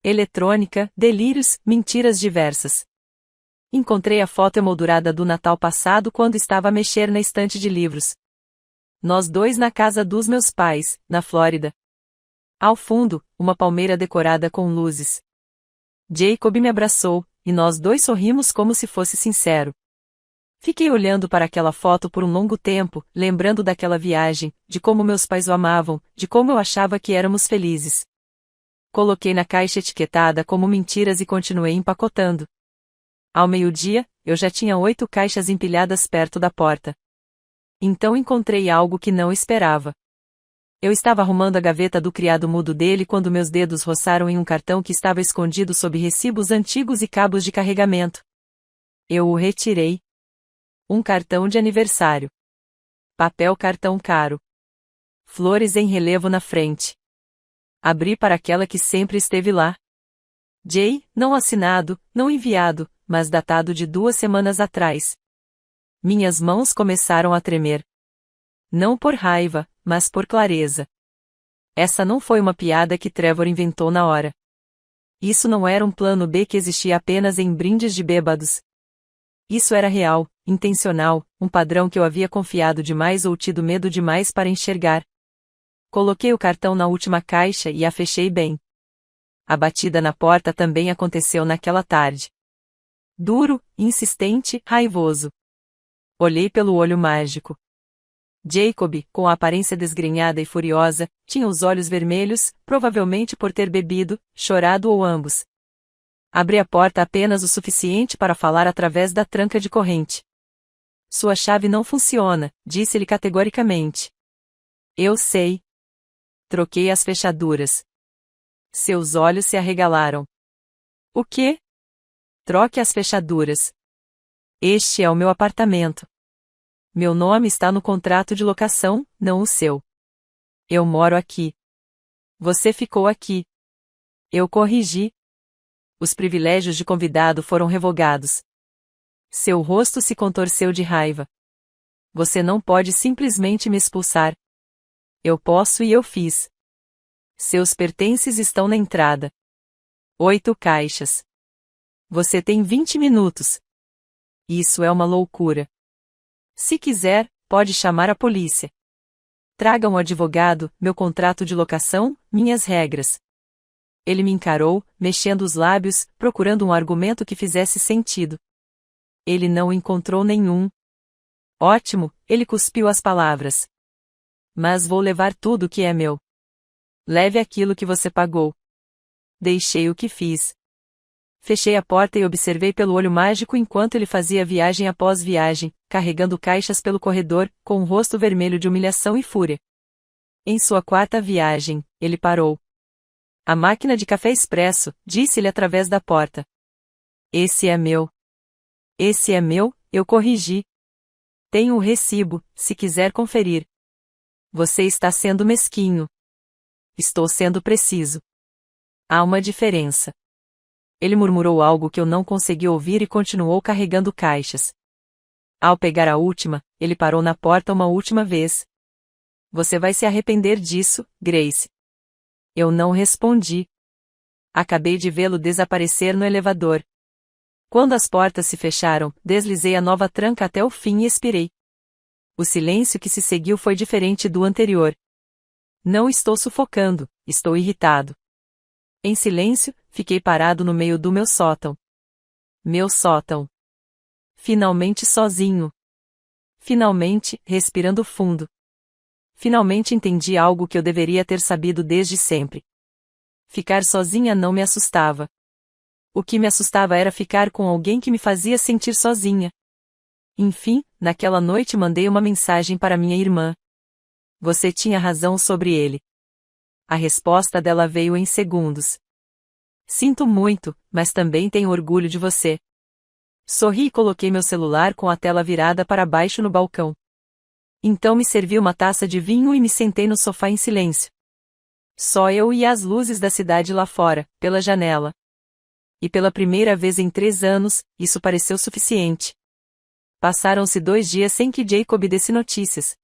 Eletrônica, delírios, mentiras diversas. Encontrei a foto emoldurada do Natal passado quando estava a mexer na estante de livros. Nós dois na casa dos meus pais, na Flórida. Ao fundo, uma palmeira decorada com luzes. Jacob me abraçou, e nós dois sorrimos como se fosse sincero. Fiquei olhando para aquela foto por um longo tempo, lembrando daquela viagem, de como meus pais o amavam, de como eu achava que éramos felizes. Coloquei na caixa etiquetada como mentiras e continuei empacotando. Ao meio-dia, eu já tinha 8 caixas empilhadas perto da porta. Então encontrei algo que não esperava. Eu estava arrumando a gaveta do criado mudo dele quando meus dedos roçaram em um cartão que estava escondido sob recibos antigos e cabos de carregamento. Eu o retirei. Um cartão de aniversário. Papel cartão caro. Flores em relevo na frente. Abri para aquela que sempre esteve lá. J, não assinado, não enviado, mas datado de 2 semanas atrás. Minhas mãos começaram a tremer. Não por raiva, mas por clareza. Essa não foi uma piada que Trevor inventou na hora. Isso não era um plano B que existia apenas em brindes de bêbados. Isso era real, intencional, um padrão que eu havia confiado demais ou tido medo demais para enxergar. Coloquei o cartão na última caixa e a fechei bem. A batida na porta também aconteceu naquela tarde. Duro, insistente, raivoso. Olhei pelo olho mágico. Jacob, com a aparência desgrenhada e furiosa, tinha os olhos vermelhos, provavelmente por ter bebido, chorado ou ambos. Abri a porta apenas o suficiente para falar através da tranca de corrente. Sua chave não funciona, disse-lhe categoricamente. Eu sei. Troquei as fechaduras. Seus olhos se arregalaram. O quê? Troque as fechaduras. Este é o meu apartamento. Meu nome está no contrato de locação, não o seu. Eu moro aqui. Você ficou aqui. Eu corrigi. Os privilégios de convidado foram revogados. Seu rosto se contorceu de raiva. Você não pode simplesmente me expulsar. Eu posso e eu fiz. Seus pertences estão na entrada. 8 caixas. Você tem 20 minutos. Isso é uma loucura. Se quiser, pode chamar a polícia. Traga um advogado, meu contrato de locação, minhas regras. Ele me encarou, mexendo os lábios, procurando um argumento que fizesse sentido. Ele não encontrou nenhum. Ótimo, ele cuspiu as palavras. Mas vou levar tudo que é meu. Leve aquilo que você pagou. Deixei o que fiz. Fechei a porta e observei pelo olho mágico enquanto ele fazia viagem após viagem, carregando caixas pelo corredor, com um rosto vermelho de humilhação e fúria. Em sua 4ª viagem, ele parou. A máquina de café expresso, disse-lhe através da porta. Esse é meu. Esse é meu, eu corrigi. Tenho o recibo, se quiser conferir. Você está sendo mesquinho. Estou sendo preciso. Há uma diferença. Ele murmurou algo que eu não consegui ouvir e continuou carregando caixas. Ao pegar a última, ele parou na porta uma última vez. Você vai se arrepender disso, Grace. Eu não respondi. Acabei de vê-lo desaparecer no elevador. Quando as portas se fecharam, deslizei a nova tranca até o fim e expirei. O silêncio que se seguiu foi diferente do anterior. Não estou sufocando, estou irritado. Em silêncio, fiquei parado no meio do meu sótão. Meu sótão. Finalmente sozinho. Finalmente, respirando fundo. Finalmente entendi algo que eu deveria ter sabido desde sempre. Ficar sozinha não me assustava. O que me assustava era ficar com alguém que me fazia sentir sozinha. Enfim, naquela noite mandei uma mensagem para minha irmã. Você tinha razão sobre ele. A resposta dela veio em segundos. Sinto muito, mas também tenho orgulho de você. Sorri e coloquei meu celular com a tela virada para baixo no balcão. Então me servi uma taça de vinho e me sentei no sofá em silêncio. Só eu e as luzes da cidade lá fora, pela janela. E pela primeira vez em 3 anos, isso pareceu suficiente. Passaram-se 2 dias sem que Jacob desse notícias.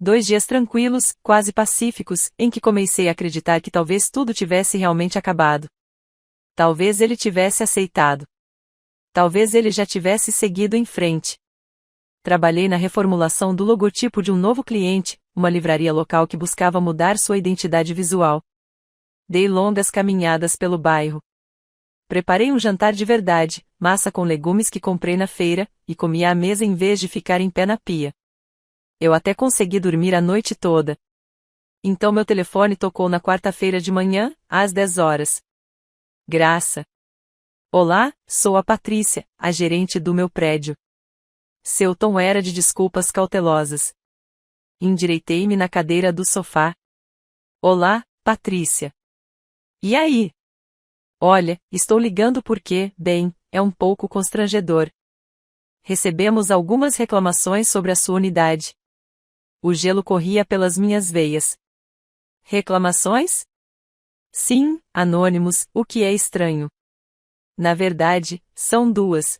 2 dias tranquilos, quase pacíficos, em que comecei a acreditar que talvez tudo tivesse realmente acabado. Talvez ele tivesse aceitado. Talvez ele já tivesse seguido em frente. Trabalhei na reformulação do logotipo de um novo cliente, uma livraria local que buscava mudar sua identidade visual. Dei longas caminhadas pelo bairro. Preparei um jantar de verdade, massa com legumes que comprei na feira, e comi à mesa em vez de ficar em pé na pia. Eu até consegui dormir a noite toda. Então meu telefone tocou na quarta-feira de manhã, às 10 horas. Graça. Olá, sou a Patrícia, a gerente do meu prédio. Seu tom era de desculpas cautelosas. Endireitei-me na cadeira do sofá. Olá, Patrícia. E aí? Olha, estou ligando porque, bem, é um pouco constrangedor. Recebemos algumas reclamações sobre a sua unidade. O gelo corria pelas minhas veias. Reclamações? Sim, anônimos, o que é estranho. Na verdade, são 2.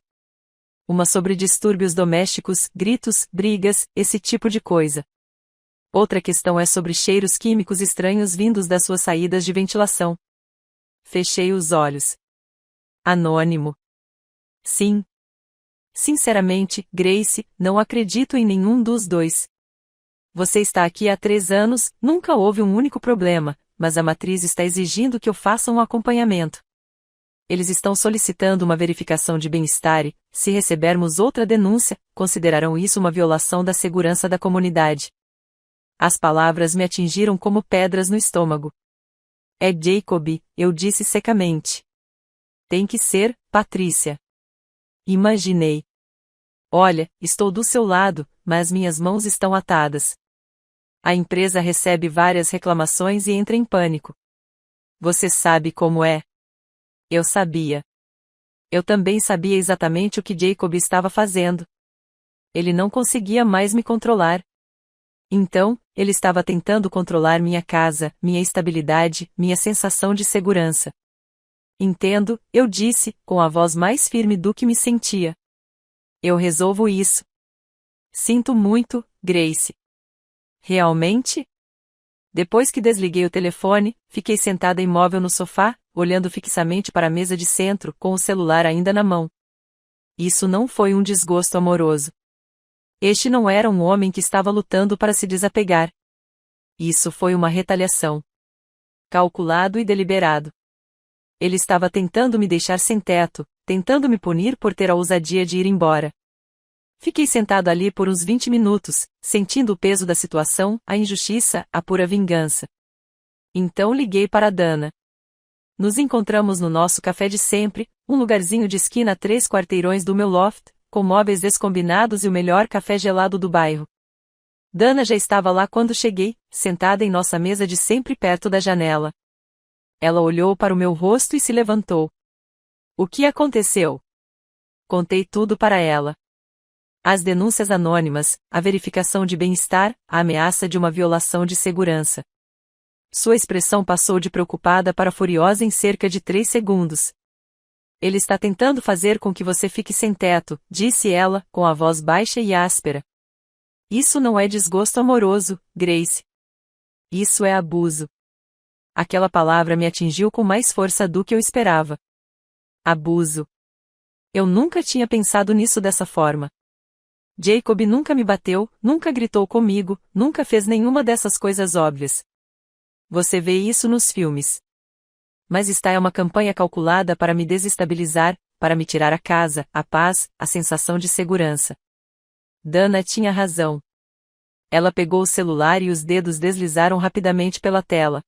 Uma sobre distúrbios domésticos, gritos, brigas, esse tipo de coisa. Outra questão é sobre cheiros químicos estranhos vindos das suas saídas de ventilação. Fechei os olhos. Anônimo. Sim. Sinceramente, Grace, não acredito em nenhum dos 2. Você está aqui há 3 anos, nunca houve um único problema, mas a matriz está exigindo que eu faça um acompanhamento. Eles estão solicitando uma verificação de bem-estar e, se recebermos outra denúncia, considerarão isso uma violação da segurança da comunidade. As palavras me atingiram como pedras no estômago. É Jacob, eu disse secamente. Tem que ser, Patrícia. Imaginei. Olha, estou do seu lado, mas minhas mãos estão atadas. A empresa recebe várias reclamações e entra em pânico. Você sabe como é. Eu sabia. Eu também sabia exatamente o que Jacob estava fazendo. Ele não conseguia mais me controlar. Então, ele estava tentando controlar minha casa, minha estabilidade, minha sensação de segurança. Entendo, eu disse, com a voz mais firme do que me sentia. Eu resolvo isso. Sinto muito, Grace. Realmente? Depois que desliguei o telefone, fiquei sentada imóvel no sofá, olhando fixamente para a mesa de centro, com o celular ainda na mão. Isso não foi um desgosto amoroso. Este não era um homem que estava lutando para se desapegar. Isso foi uma retaliação. Calculado e deliberado. Ele estava tentando me deixar sem teto, tentando me punir por ter a ousadia de ir embora. Fiquei sentado ali por uns 20 minutos, sentindo o peso da situação, a injustiça, a pura vingança. Então liguei para Dana. Nos encontramos no nosso café de sempre, um lugarzinho de esquina a 3 quarteirões do meu loft, com móveis descombinados e o melhor café gelado do bairro. Dana já estava lá quando cheguei, sentada em nossa mesa de sempre perto da janela. Ela olhou para o meu rosto e se levantou. O que aconteceu? Contei tudo para ela. As denúncias anônimas, a verificação de bem-estar, a ameaça de uma violação de segurança. Sua expressão passou de preocupada para furiosa em cerca de 3 segundos. Ele está tentando fazer com que você fique sem teto, disse ela, com a voz baixa e áspera. Isso não é desgosto amoroso, Grace. Isso é abuso. Aquela palavra me atingiu com mais força do que eu esperava. Abuso. Eu nunca tinha pensado nisso dessa forma. Jacob nunca me bateu, nunca gritou comigo, nunca fez nenhuma dessas coisas óbvias. Você vê isso nos filmes. Mas esta é uma campanha calculada para me desestabilizar, para me tirar a casa, a paz, a sensação de segurança. Dana tinha razão. Ela pegou o celular e os dedos deslizaram rapidamente pela tela.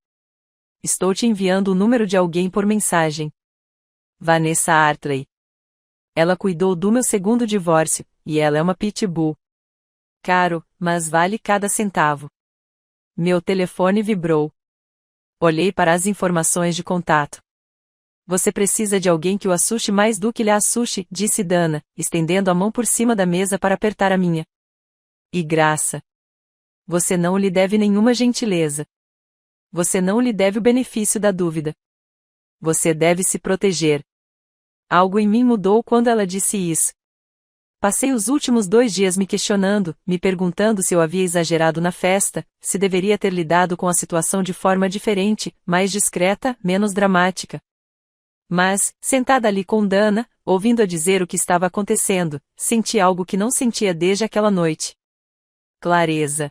Estou te enviando o número de alguém por mensagem. Vanessa Hartley. Ela cuidou do meu segundo divórcio, e ela é uma pitbull. Caro, mas vale cada centavo. Meu telefone vibrou. Olhei para as informações de contato. Você precisa de alguém que o assuste mais do que lhe assuste, disse Dana, estendendo a mão por cima da mesa para apertar a minha. E graça. Você não lhe deve nenhuma gentileza. Você não lhe deve o benefício da dúvida. Você deve se proteger. Algo em mim mudou quando ela disse isso. Passei os últimos 2 dias me questionando, me perguntando se eu havia exagerado na festa, se deveria ter lidado com a situação de forma diferente, mais discreta, menos dramática. Mas, sentada ali com Dana, ouvindo-a dizer o que estava acontecendo, senti algo que não sentia desde aquela noite. Clareza.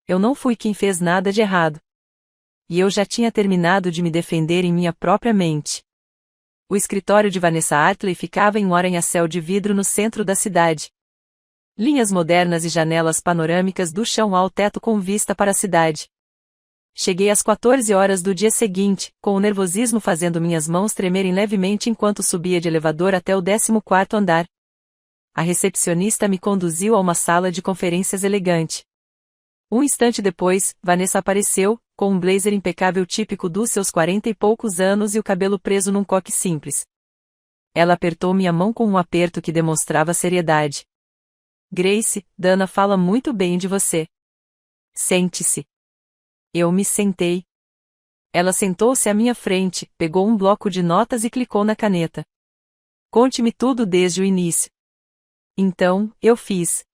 Eu não fui quem fez nada de errado. E eu já tinha terminado de me defender em minha própria mente. O escritório de Vanessa Hartley ficava em um arranha-céu de vidro no centro da cidade. Linhas modernas e janelas panorâmicas do chão ao teto com vista para a cidade. Cheguei às 14 horas do dia seguinte, com o nervosismo fazendo minhas mãos tremerem levemente enquanto subia de elevador até o 14º andar. A recepcionista me conduziu a uma sala de conferências elegante. Um instante depois, Vanessa apareceu, com um blazer impecável típico dos seus 40 e poucos anos e o cabelo preso num coque simples. Ela apertou minha mão com um aperto que demonstrava seriedade. Grace, Dana fala muito bem de você. Sente-se. Eu me sentei. Ela sentou-se à minha frente, pegou um bloco de notas e clicou na caneta. Conte-me tudo desde o início. Então, eu fiz.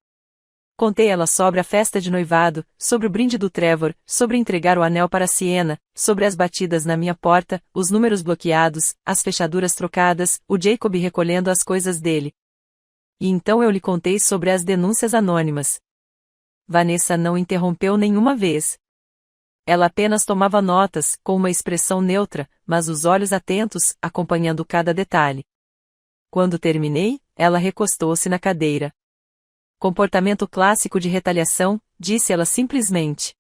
Contei ela sobre a festa de noivado, sobre o brinde do Trevor, sobre entregar o anel para Sienna, sobre as batidas na minha porta, os números bloqueados, as fechaduras trocadas, o Jacob recolhendo as coisas dele. E então eu lhe contei sobre as denúncias anônimas. Vanessa não interrompeu nenhuma vez. Ela apenas tomava notas, com uma expressão neutra, mas os olhos atentos, acompanhando cada detalhe. Quando terminei, ela recostou-se na cadeira. Comportamento clássico de retaliação, disse ela simplesmente.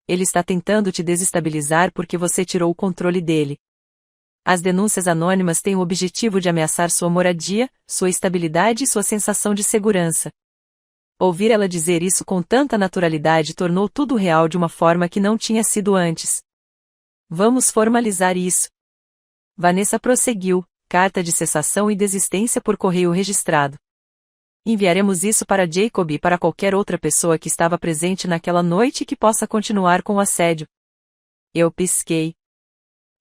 Ele está tentando te desestabilizar porque você tirou o controle dele. As denúncias anônimas têm o objetivo de ameaçar sua moradia, sua estabilidade e sua sensação de segurança. Ouvir ela dizer isso com tanta naturalidade tornou tudo real de uma forma que não tinha sido antes. Vamos formalizar isso. Vanessa prosseguiu, carta de cessação e desistência por correio registrado. Enviaremos isso para Jacob e para qualquer outra pessoa que estava presente naquela noite e que possa continuar com o assédio. Eu pisquei.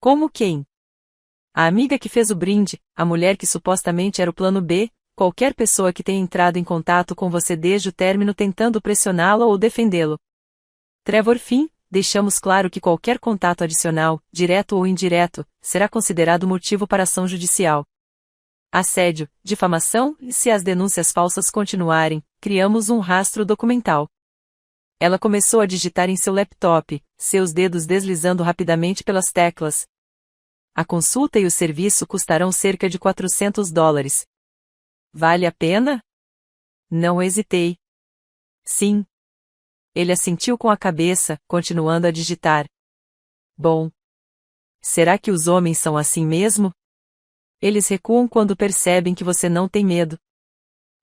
Como quem? A amiga que fez o brinde, a mulher que supostamente era o plano B, qualquer pessoa que tenha entrado em contato com você desde o término tentando pressioná-lo ou defendê-lo. Trevor Finn, deixamos claro que qualquer contato adicional, direto ou indireto, será considerado motivo para ação judicial. Assédio, difamação e se as denúncias falsas continuarem, criamos um rastro documental. Ela começou a digitar em seu laptop, seus dedos deslizando rapidamente pelas teclas. A consulta e o serviço custarão cerca de $400. Vale a pena? Não hesitei. Sim. Ele assentiu com a cabeça, continuando a digitar. Bom. Será que os homens são assim mesmo? Eles recuam quando percebem que você não tem medo.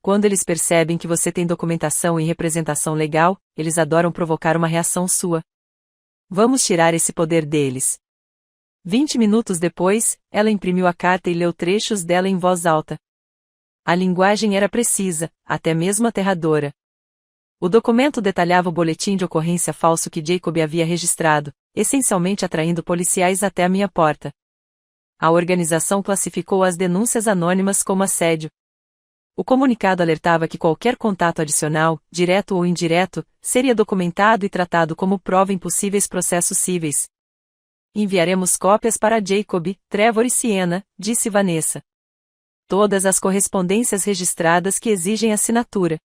Quando eles percebem que você tem documentação e representação legal, eles adoram provocar uma reação sua. Vamos tirar esse poder deles. 20 minutos depois, ela imprimiu a carta e leu trechos dela em voz alta. A linguagem era precisa, até mesmo aterradora. O documento detalhava o boletim de ocorrência falso que Jacob havia registrado, essencialmente atraindo policiais até a minha porta. A organização classificou as denúncias anônimas como assédio. O comunicado alertava que qualquer contato adicional, direto ou indireto, seria documentado e tratado como prova em possíveis processos cíveis. Enviaremos cópias para Jacob, Trevor e Sienna, disse Vanessa. Todas as correspondências registradas que exigem assinatura.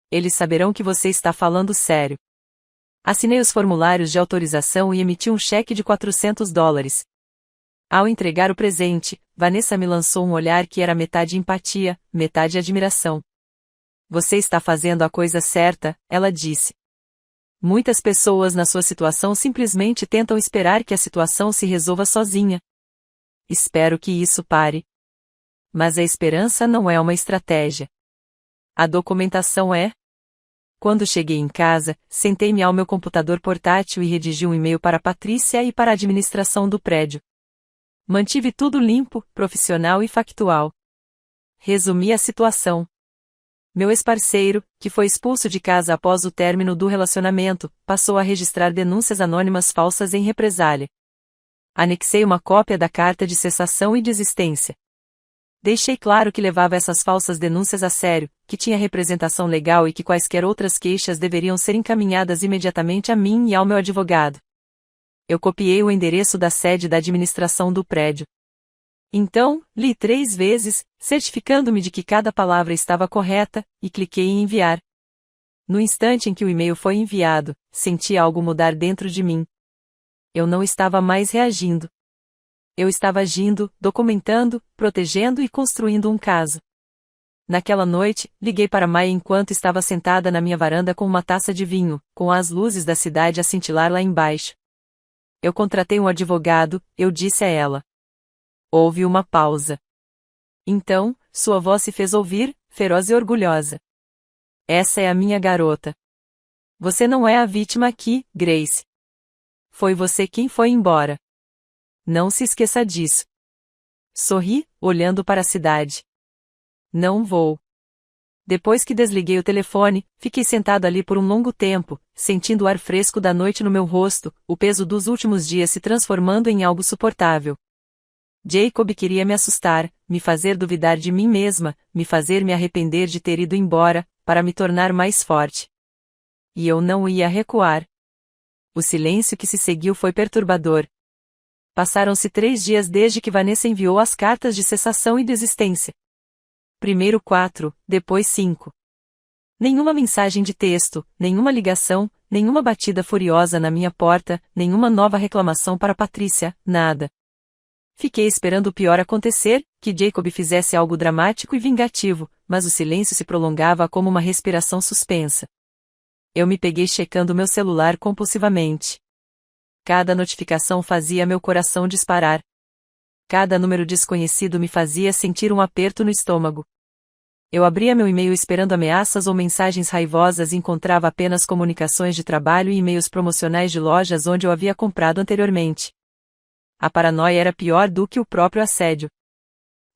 Eles saberão que você está falando sério. Assinei os formulários de autorização e emiti um cheque de $400. Ao entregar o presente, Vanessa me lançou um olhar que era metade empatia, metade admiração. Você está fazendo a coisa certa, ela disse. Muitas pessoas na sua situação simplesmente tentam esperar que a situação se resolva sozinha. Espero que isso pare. Mas a esperança não é uma estratégia. A documentação é? Quando cheguei em casa, sentei-me ao meu computador portátil e redigi um e-mail para Patrícia e para a administração do prédio. Mantive tudo limpo, profissional e factual. Resumi a situação. Meu ex-parceiro, que foi expulso de casa após o término do relacionamento, passou a registrar denúncias anônimas falsas em represália. Anexei uma cópia da carta de cessação e desistência. Deixei claro que levava essas falsas denúncias a sério, que tinha representação legal e que quaisquer outras queixas deveriam ser encaminhadas imediatamente a mim e ao meu advogado. Eu copiei o endereço da sede da administração do prédio. Então, li 3 vezes, certificando-me de que cada palavra estava correta, e cliquei em enviar. No instante em que o e-mail foi enviado, senti algo mudar dentro de mim. Eu não estava mais reagindo. Eu estava agindo, documentando, protegendo e construindo um caso. Naquela noite, liguei para Mai enquanto estava sentada na minha varanda com uma taça de vinho, com as luzes da cidade a cintilar lá embaixo. Eu contratei um advogado, eu disse a ela. Houve uma pausa. Então, sua voz se fez ouvir, feroz e orgulhosa. Essa é a minha garota. Você não é a vítima aqui, Grace. Foi você quem foi embora. Não se esqueça disso. Sorri, olhando para a cidade. Não vou. Depois que desliguei o telefone, fiquei sentado ali por um longo tempo, sentindo o ar fresco da noite no meu rosto, o peso dos últimos dias se transformando em algo suportável. Jacob queria me assustar, me fazer duvidar de mim mesma, me fazer me arrepender de ter ido embora, para me tornar mais forte. E eu não ia recuar. O silêncio que se seguiu foi perturbador. Passaram-se 3 dias desde que Vanessa enviou as cartas de cessação e desistência. Primeiro 4, depois 5. Nenhuma mensagem de texto, nenhuma ligação, nenhuma batida furiosa na minha porta, nenhuma nova reclamação para Patrícia, nada. Fiquei esperando o pior acontecer, que Jacob fizesse algo dramático e vingativo, mas o silêncio se prolongava como uma respiração suspensa. Eu me peguei checando meu celular compulsivamente. Cada notificação fazia meu coração disparar. Cada número desconhecido me fazia sentir um aperto no estômago. Eu abria meu e-mail esperando ameaças ou mensagens raivosas e encontrava apenas comunicações de trabalho e e-mails promocionais de lojas onde eu havia comprado anteriormente. A paranoia era pior do que o próprio assédio.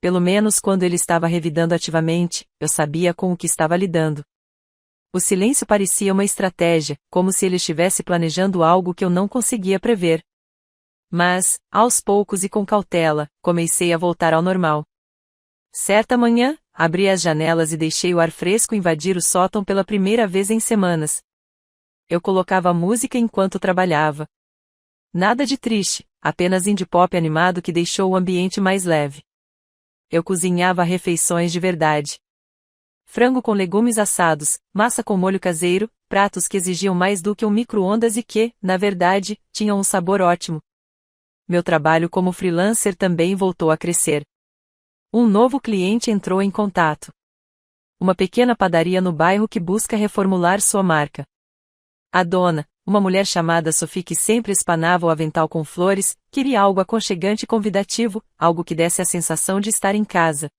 Pelo menos quando ele estava revidando ativamente, eu sabia com o que estava lidando. O silêncio parecia uma estratégia, como se ele estivesse planejando algo que eu não conseguia prever. Mas, aos poucos e com cautela, comecei a voltar ao normal. Certa manhã, abri as janelas e deixei o ar fresco invadir o sótão pela primeira vez em semanas. Eu colocava música enquanto trabalhava. Nada de triste, apenas indie pop animado que deixou o ambiente mais leve. Eu cozinhava refeições de verdade. Frango com legumes assados, massa com molho caseiro, pratos que exigiam mais do que um micro-ondas e que, na verdade, tinham um sabor ótimo. Meu trabalho como freelancer também voltou a crescer. Um novo cliente entrou em contato. Uma pequena padaria no bairro que busca reformular sua marca. A dona, uma mulher chamada Sophie que sempre espanava o avental com flores, queria algo aconchegante e convidativo, algo que desse a sensação de estar em casa.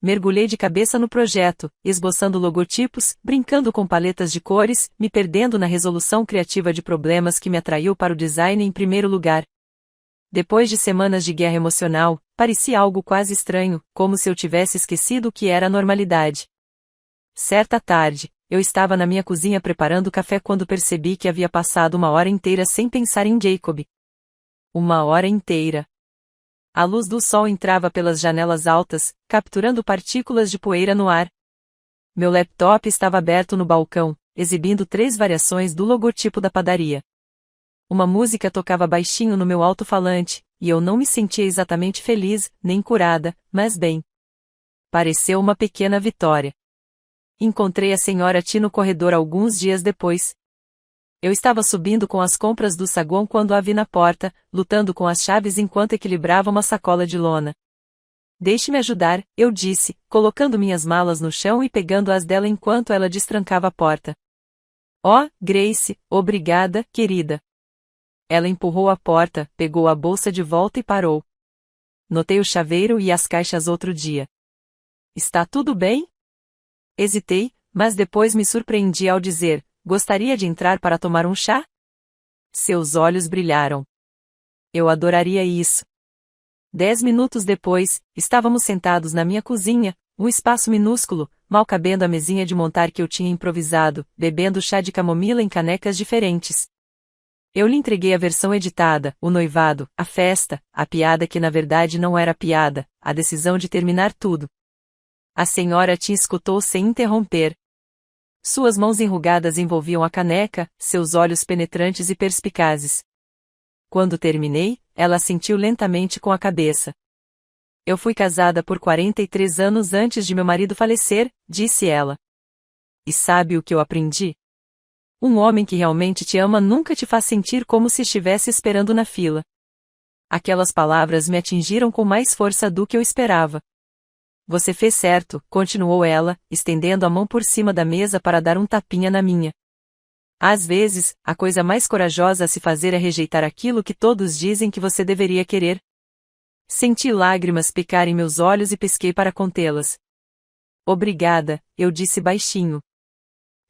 Mergulhei de cabeça no projeto, esboçando logotipos, brincando com paletas de cores, me perdendo na resolução criativa de problemas que me atraiu para o design em primeiro lugar. Depois de semanas de guerra emocional, parecia algo quase estranho, como se eu tivesse esquecido o que era a normalidade. Certa tarde, eu estava na minha cozinha preparando café quando percebi que havia passado uma hora inteira sem pensar em Jacob. Uma hora inteira. A luz do sol entrava pelas janelas altas, capturando partículas de poeira no ar. Meu laptop estava aberto no balcão, exibindo 3 variações do logotipo da padaria. Uma música tocava baixinho no meu alto-falante, e eu não me sentia exatamente feliz, nem curada, mas bem. Pareceu uma pequena vitória. Encontrei a senhora T no corredor alguns dias depois. Eu estava subindo com as compras do saguão quando a vi na porta, lutando com as chaves enquanto equilibrava uma sacola de lona. Deixe-me ajudar, eu disse, colocando minhas malas no chão e pegando as dela enquanto ela destrancava a porta. Oh, Grace, obrigada, querida. Ela empurrou a porta, pegou a bolsa de volta e parou. Notei o chaveiro e as caixas outro dia. Está tudo bem? Hesitei, mas depois me surpreendi ao dizer, gostaria de entrar para tomar um chá? Seus olhos brilharam. Eu adoraria isso. 10 minutos depois, estávamos sentados na minha cozinha, um espaço minúsculo, mal cabendo a mesinha de montar que eu tinha improvisado, bebendo chá de camomila em canecas diferentes. Eu lhe entreguei a versão editada, o noivado, a festa, a piada que na verdade não era piada, a decisão de terminar tudo. A senhora Tim escutou sem interromper. Suas mãos enrugadas envolviam a caneca, seus olhos penetrantes e perspicazes. Quando terminei, ela assentiu lentamente com a cabeça. Eu fui casada por 43 anos antes de meu marido falecer, disse ela. E sabe o que eu aprendi? Um homem que realmente te ama nunca te faz sentir como se estivesse esperando na fila. Aquelas palavras me atingiram com mais força do que eu esperava. Você fez certo, continuou ela, estendendo a mão por cima da mesa para dar um tapinha na minha. Às vezes, a coisa mais corajosa a se fazer é rejeitar aquilo que todos dizem que você deveria querer. Senti lágrimas picar em meus olhos e pesquei para contê-las. Obrigada, eu disse baixinho.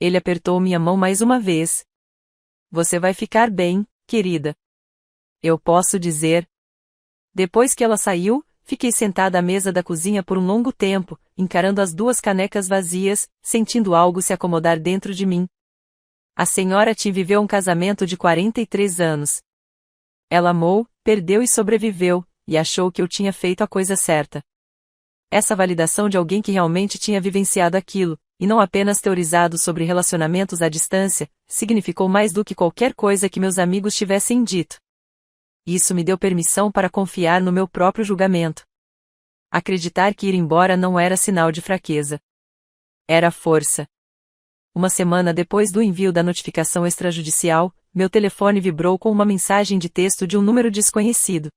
Ele apertou minha mão mais uma vez. Você vai ficar bem, querida. Eu posso dizer. Depois que ela saiu, fiquei sentada à mesa da cozinha por um longo tempo, encarando as duas canecas vazias, sentindo algo se acomodar dentro de mim. A senhora Tim viveu um casamento de 43 anos. Ela amou, perdeu e sobreviveu, e achou que eu tinha feito a coisa certa. Essa validação de alguém que realmente tinha vivenciado aquilo, e não apenas teorizado sobre relacionamentos à distância, significou mais do que qualquer coisa que meus amigos tivessem dito. Isso me deu permissão para confiar no meu próprio julgamento. Acreditar que ir embora não era sinal de fraqueza. Era força. Uma semana depois do envio da notificação extrajudicial, meu telefone vibrou com uma mensagem de texto de um número desconhecido.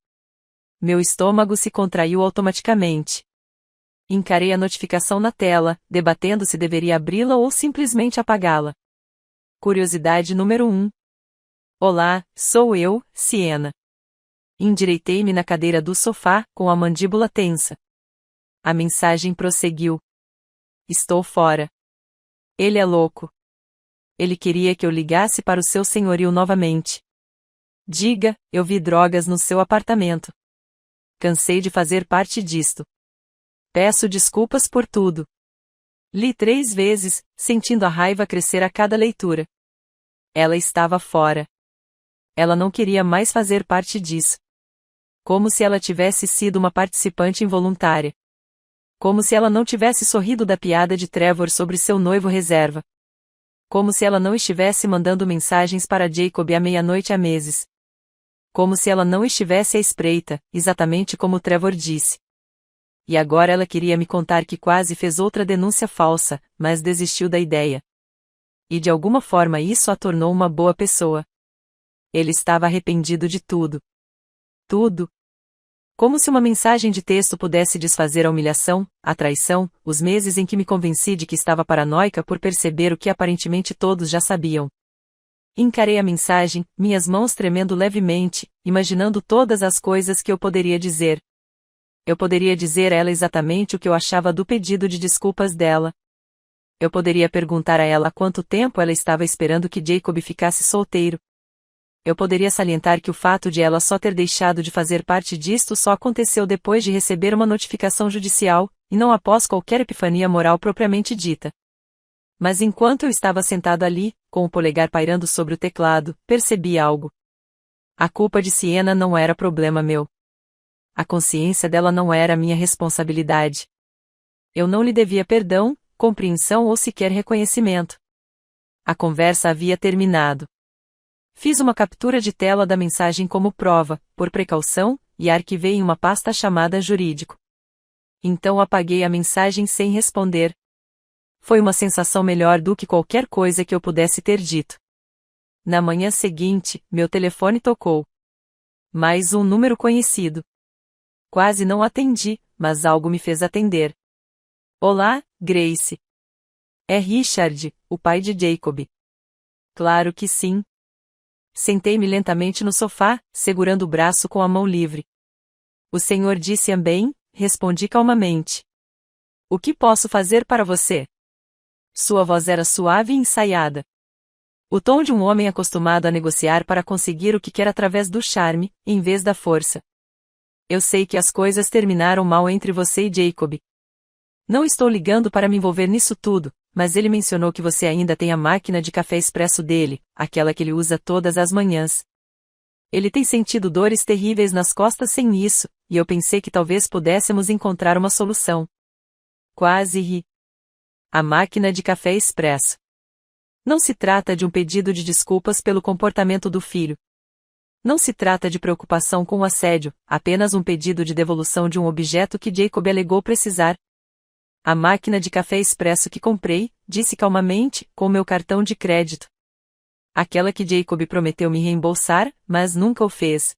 Meu estômago se contraiu automaticamente. Encarei a notificação na tela, debatendo se deveria abri-la ou simplesmente apagá-la. Curiosidade número 1. Olá, sou eu, Siena. Endireitei-me na cadeira do sofá, com a mandíbula tensa. A mensagem prosseguiu. Estou fora. Ele é louco. Ele queria que eu ligasse para o seu senhorio novamente. Diga, eu vi drogas no seu apartamento. Cansei de fazer parte disto. Peço desculpas por tudo. Li 3 vezes, sentindo a raiva crescer a cada leitura. Ela estava fora. Ela não queria mais fazer parte disso. Como se ela tivesse sido uma participante involuntária. Como se ela não tivesse sorrido da piada de Trevor sobre seu noivo reserva. Como se ela não estivesse mandando mensagens para Jacob à meia-noite há meses. Como se ela não estivesse à espreita, exatamente como Trevor disse. E agora ela queria me contar que quase fez outra denúncia falsa, mas desistiu da ideia. E de alguma forma isso a tornou uma boa pessoa. Ele estava arrependido de tudo. Tudo. Como se uma mensagem de texto pudesse desfazer a humilhação, a traição, os meses em que me convenci de que estava paranoica por perceber o que aparentemente todos já sabiam. Encarei a mensagem, minhas mãos tremendo levemente, imaginando todas as coisas que eu poderia dizer. Eu poderia dizer a ela exatamente o que eu achava do pedido de desculpas dela. Eu poderia perguntar a ela há quanto tempo ela estava esperando que Jacob ficasse solteiro. Eu poderia salientar que o fato de ela só ter deixado de fazer parte disto só aconteceu depois de receber uma notificação judicial, e não após qualquer epifania moral propriamente dita. Mas enquanto eu estava sentado ali, com o polegar pairando sobre o teclado, percebi algo. A culpa de Siena não era problema meu. A consciência dela não era minha responsabilidade. Eu não lhe devia perdão, compreensão ou sequer reconhecimento. A conversa havia terminado. Fiz uma captura de tela da mensagem como prova, por precaução, e a arquivei em uma pasta chamada jurídico. Então apaguei a mensagem sem responder. Foi uma sensação melhor do que qualquer coisa que eu pudesse ter dito. Na manhã seguinte, meu telefone tocou. Mais um número conhecido. Quase não atendi, mas algo me fez atender. Olá, Grace. É Richard, o pai de Jacob. Claro que sim. Sentei-me lentamente no sofá, segurando o braço com a mão livre. O senhor disse bem, respondi calmamente. O que posso fazer para você? Sua voz era suave e ensaiada. O tom de um homem acostumado a negociar para conseguir o que quer através do charme, em vez da força. Eu sei que as coisas terminaram mal entre você e Jacob. Não estou ligando para me envolver nisso tudo, mas ele mencionou que você ainda tem a máquina de café expresso dele, aquela que ele usa todas as manhãs. Ele tem sentido dores terríveis nas costas sem isso, e eu pensei que talvez pudéssemos encontrar uma solução. Quase ri. A máquina de café expresso. Não se trata de um pedido de desculpas pelo comportamento do filho. Não se trata de preocupação com o assédio, apenas um pedido de devolução de um objeto que Jacob alegou precisar. A máquina de café expresso que comprei, disse calmamente, com meu cartão de crédito. Aquela que Jacob prometeu me reembolsar, mas nunca o fez.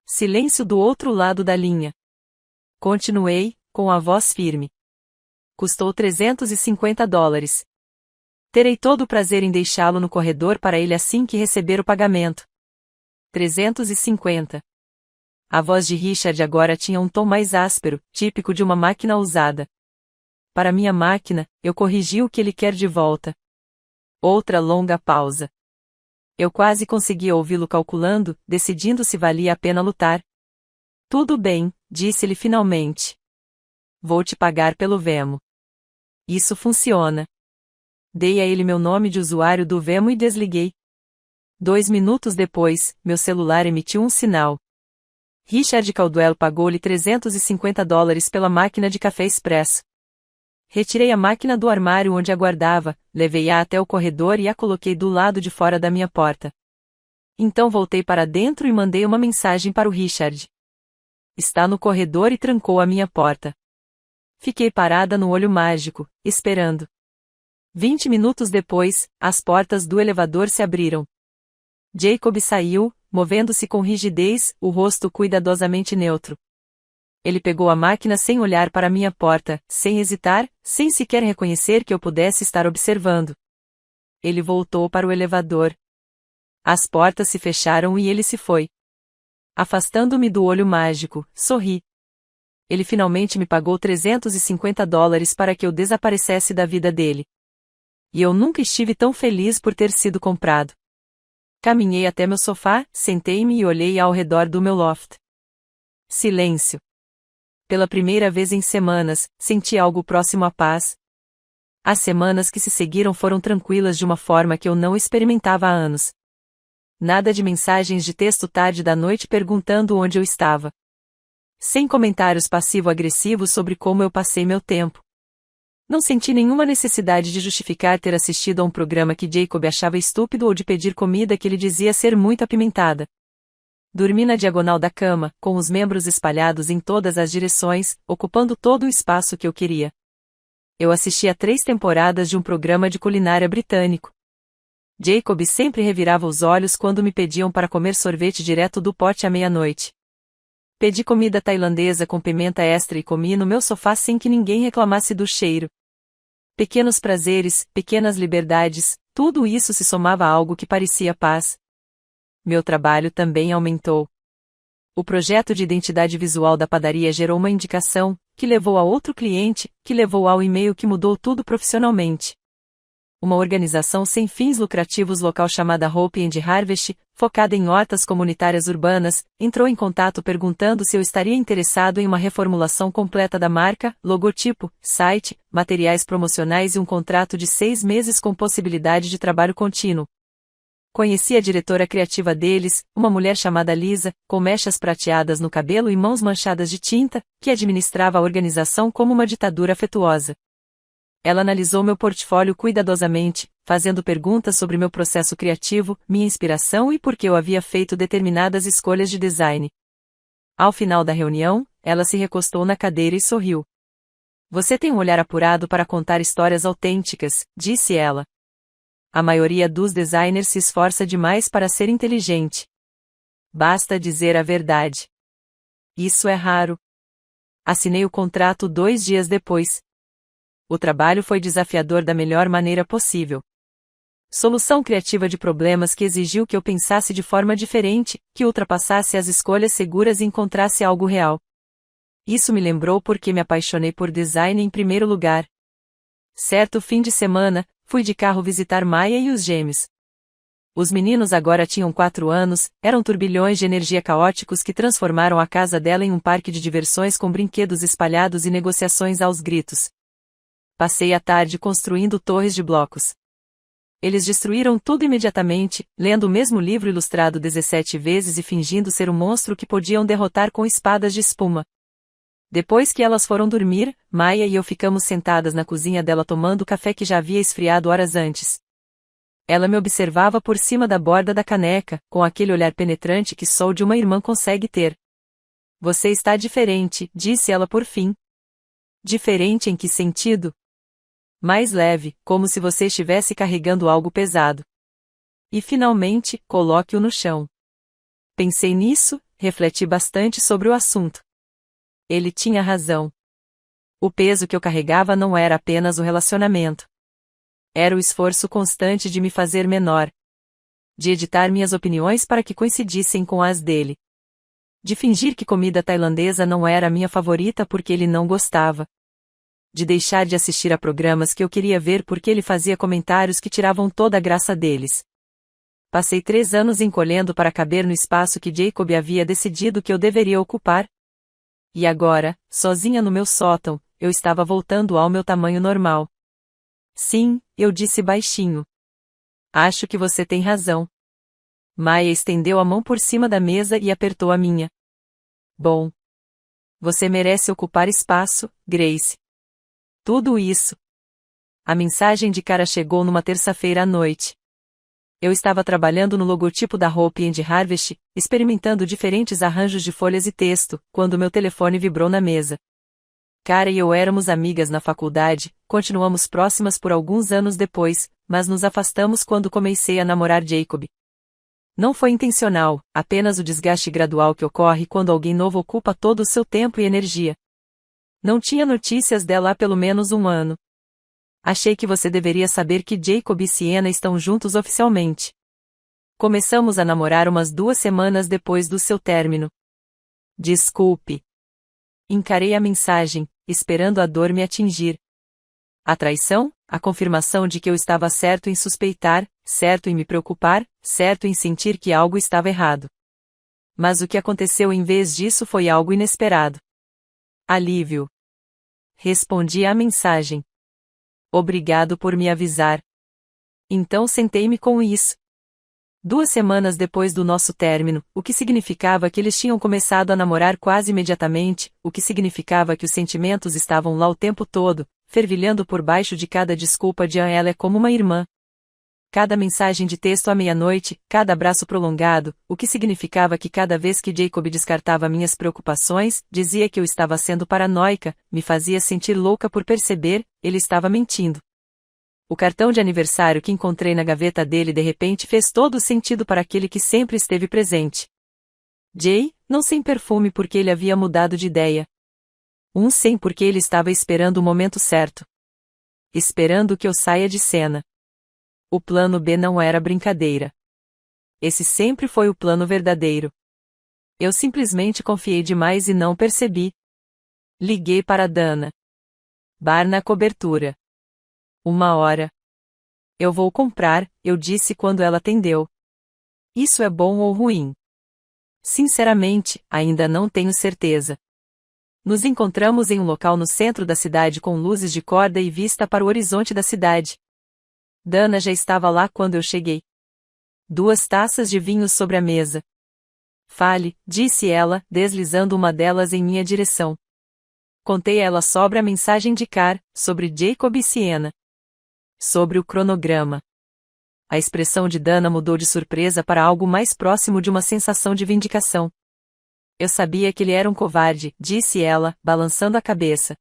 Silêncio do outro lado da linha. Continuei, com a voz firme. Custou $350. Terei todo o prazer em deixá-lo no corredor para ele assim que receber o pagamento. 350. A voz de Richard agora tinha um tom mais áspero, típico de uma máquina usada. Para minha máquina, eu corrigi o que ele quer de volta. Outra longa pausa. Eu quase conseguia ouvi-lo calculando, decidindo se valia a pena lutar. Tudo bem, disse-lhe finalmente. Vou te pagar pelo Venmo. Isso funciona. Dei a ele meu nome de usuário do Venmo e desliguei. 2 minutos depois, meu celular emitiu um sinal. Richard Caldwell pagou-lhe $350 pela máquina de café expresso. Retirei a máquina do armário onde a guardava, levei-a até o corredor e a coloquei do lado de fora da minha porta. Então voltei para dentro e mandei uma mensagem para o Richard. Está no corredor e trancou a minha porta. Fiquei parada no olho mágico, esperando. 20 minutos depois, as portas do elevador se abriram. Jacob saiu, movendo-se com rigidez, o rosto cuidadosamente neutro. Ele pegou a máquina sem olhar para minha porta, sem hesitar, sem sequer reconhecer que eu pudesse estar observando. Ele voltou para o elevador. As portas se fecharam e ele se foi. Afastando-me do olho mágico, sorri. Ele finalmente me pagou $350 para que eu desaparecesse da vida dele. E eu nunca estive tão feliz por ter sido comprado. Caminhei até meu sofá, sentei-me e olhei ao redor do meu loft. Silêncio. Pela primeira vez em semanas, senti algo próximo à paz. As semanas que se seguiram foram tranquilas de uma forma que eu não experimentava há anos. Nada de mensagens de texto tarde da noite perguntando onde eu estava. Sem comentários passivo-agressivos sobre como eu passei meu tempo. Não senti nenhuma necessidade de justificar ter assistido a um programa que Jacob achava estúpido ou de pedir comida que ele dizia ser muito apimentada. Dormi na diagonal da cama, com os membros espalhados em todas as direções, ocupando todo o espaço que eu queria. Eu assisti a 3 temporadas de um programa de culinária britânico. Jacob sempre revirava os olhos quando me pediam para comer sorvete direto do pote à meia-noite. Pedi comida tailandesa com pimenta extra e comi no meu sofá sem que ninguém reclamasse do cheiro. Pequenos prazeres, pequenas liberdades, tudo isso se somava a algo que parecia paz. Meu trabalho também aumentou. O projeto de identidade visual da padaria gerou uma indicação, que levou a outro cliente, que levou ao e-mail que mudou tudo profissionalmente. Uma organização sem fins lucrativos local chamada Hope and Harvest, focada em hortas comunitárias urbanas, entrou em contato perguntando se eu estaria interessado em uma reformulação completa da marca, logotipo, site, materiais promocionais e um contrato de 6 meses com possibilidade de trabalho contínuo. Conheci a diretora criativa deles, uma mulher chamada Lisa, com mechas prateadas no cabelo e mãos manchadas de tinta, que administrava a organização como uma ditadura afetuosa. Ela analisou meu portfólio cuidadosamente, fazendo perguntas sobre meu processo criativo, minha inspiração e por que eu havia feito determinadas escolhas de design. Ao final da reunião, ela se recostou na cadeira e sorriu. Você tem um olhar apurado para contar histórias autênticas, disse ela. A maioria dos designers se esforça demais para ser inteligente. Basta dizer a verdade. Isso é raro. Assinei o contrato 2 dias depois. O trabalho foi desafiador da melhor maneira possível. Solução criativa de problemas que exigiu que eu pensasse de forma diferente, que ultrapassasse as escolhas seguras e encontrasse algo real. Isso me lembrou porque me apaixonei por design em primeiro lugar. Certo fim de semana, fui de carro visitar Maia e os gêmeos. Os meninos agora tinham 4 anos, eram turbilhões de energia caóticos que transformaram a casa dela em um parque de diversões com brinquedos espalhados e negociações aos gritos. Passei a tarde construindo torres de blocos. Eles destruíram tudo imediatamente, lendo o mesmo livro ilustrado 17 vezes e fingindo ser um monstro que podiam derrotar com espadas de espuma. Depois que elas foram dormir, Maia e eu ficamos sentadas na cozinha dela tomando café que já havia esfriado horas antes. Ela me observava por cima da borda da caneca, com aquele olhar penetrante que só o de uma irmã consegue ter. Você está diferente, disse ela por fim. Diferente em que sentido? Mais leve, como se você estivesse carregando algo pesado. E finalmente, coloque-o no chão. Pensei nisso, refleti bastante sobre o assunto. Ele tinha razão. O peso que eu carregava não era apenas o relacionamento. Era o esforço constante de me fazer menor. De editar minhas opiniões para que coincidissem com as dele. De fingir que comida tailandesa não era a minha favorita porque ele não gostava. De deixar de assistir a programas que eu queria ver porque ele fazia comentários que tiravam toda a graça deles. Passei 3 anos encolhendo para caber no espaço que Jacob havia decidido que eu deveria ocupar. E agora, sozinha no meu sótão, eu estava voltando ao meu tamanho normal. Sim, eu disse baixinho. Acho que você tem razão. Maia estendeu a mão por cima da mesa e apertou a minha. Bom. Você merece ocupar espaço, Grace. Tudo isso. A mensagem de cara chegou numa terça-feira à noite. Eu estava trabalhando no logotipo da Hope and Harvest, experimentando diferentes arranjos de folhas e texto, quando meu telefone vibrou na mesa. Cara e eu éramos amigas na faculdade, continuamos próximas por alguns anos depois, mas nos afastamos quando comecei a namorar Jacob. Não foi intencional, apenas o desgaste gradual que ocorre quando alguém novo ocupa todo o seu tempo e energia. Não tinha notícias dela há pelo menos 1 ano. Achei que você deveria saber que Jacob e Sienna estão juntos oficialmente. Começamos a namorar umas 2 semanas depois do seu término. Desculpe. Encarei a mensagem, esperando a dor me atingir. A traição, a confirmação de que eu estava certo em suspeitar, certo em me preocupar, certo em sentir que algo estava errado. Mas o que aconteceu em vez disso foi algo inesperado. Alívio. Respondi à mensagem. Obrigado por me avisar. Então sentei-me com isso. 2 semanas depois do nosso término, o que significava que eles tinham começado a namorar quase imediatamente, o que significava que os sentimentos estavam lá o tempo todo, fervilhando por baixo de cada desculpa de ela é como uma irmã. Cada mensagem de texto à meia-noite, cada abraço prolongado, o que significava que cada vez que Jacob descartava minhas preocupações, dizia que eu estava sendo paranoica, me fazia sentir louca por perceber, ele estava mentindo. O cartão de aniversário que encontrei na gaveta dele de repente fez todo o sentido para aquele que sempre esteve presente. Jay, não sem perfume porque ele havia mudado de ideia. Sem porque ele estava esperando o momento certo. Esperando que eu saia de cena. O plano B não era brincadeira. Esse sempre foi o plano verdadeiro. Eu simplesmente confiei demais e não percebi. Liguei para Dana. Bar na cobertura. 1 hora. Eu vou comprar, eu disse quando ela atendeu. Isso é bom ou ruim? Sinceramente, ainda não tenho certeza. Nos encontramos em um local no centro da cidade com luzes de corda e vista para o horizonte da cidade. Dana já estava lá quando eu cheguei. 2 taças de vinho sobre a mesa. Fale, disse ela, deslizando uma delas em minha direção. Contei a ela sobre a mensagem de Car, sobre Jacob e Sienna. Sobre o cronograma. A expressão de Dana mudou de surpresa para algo mais próximo de uma sensação de vindicação. Eu sabia que ele era um covarde, disse ela, balançando a cabeça.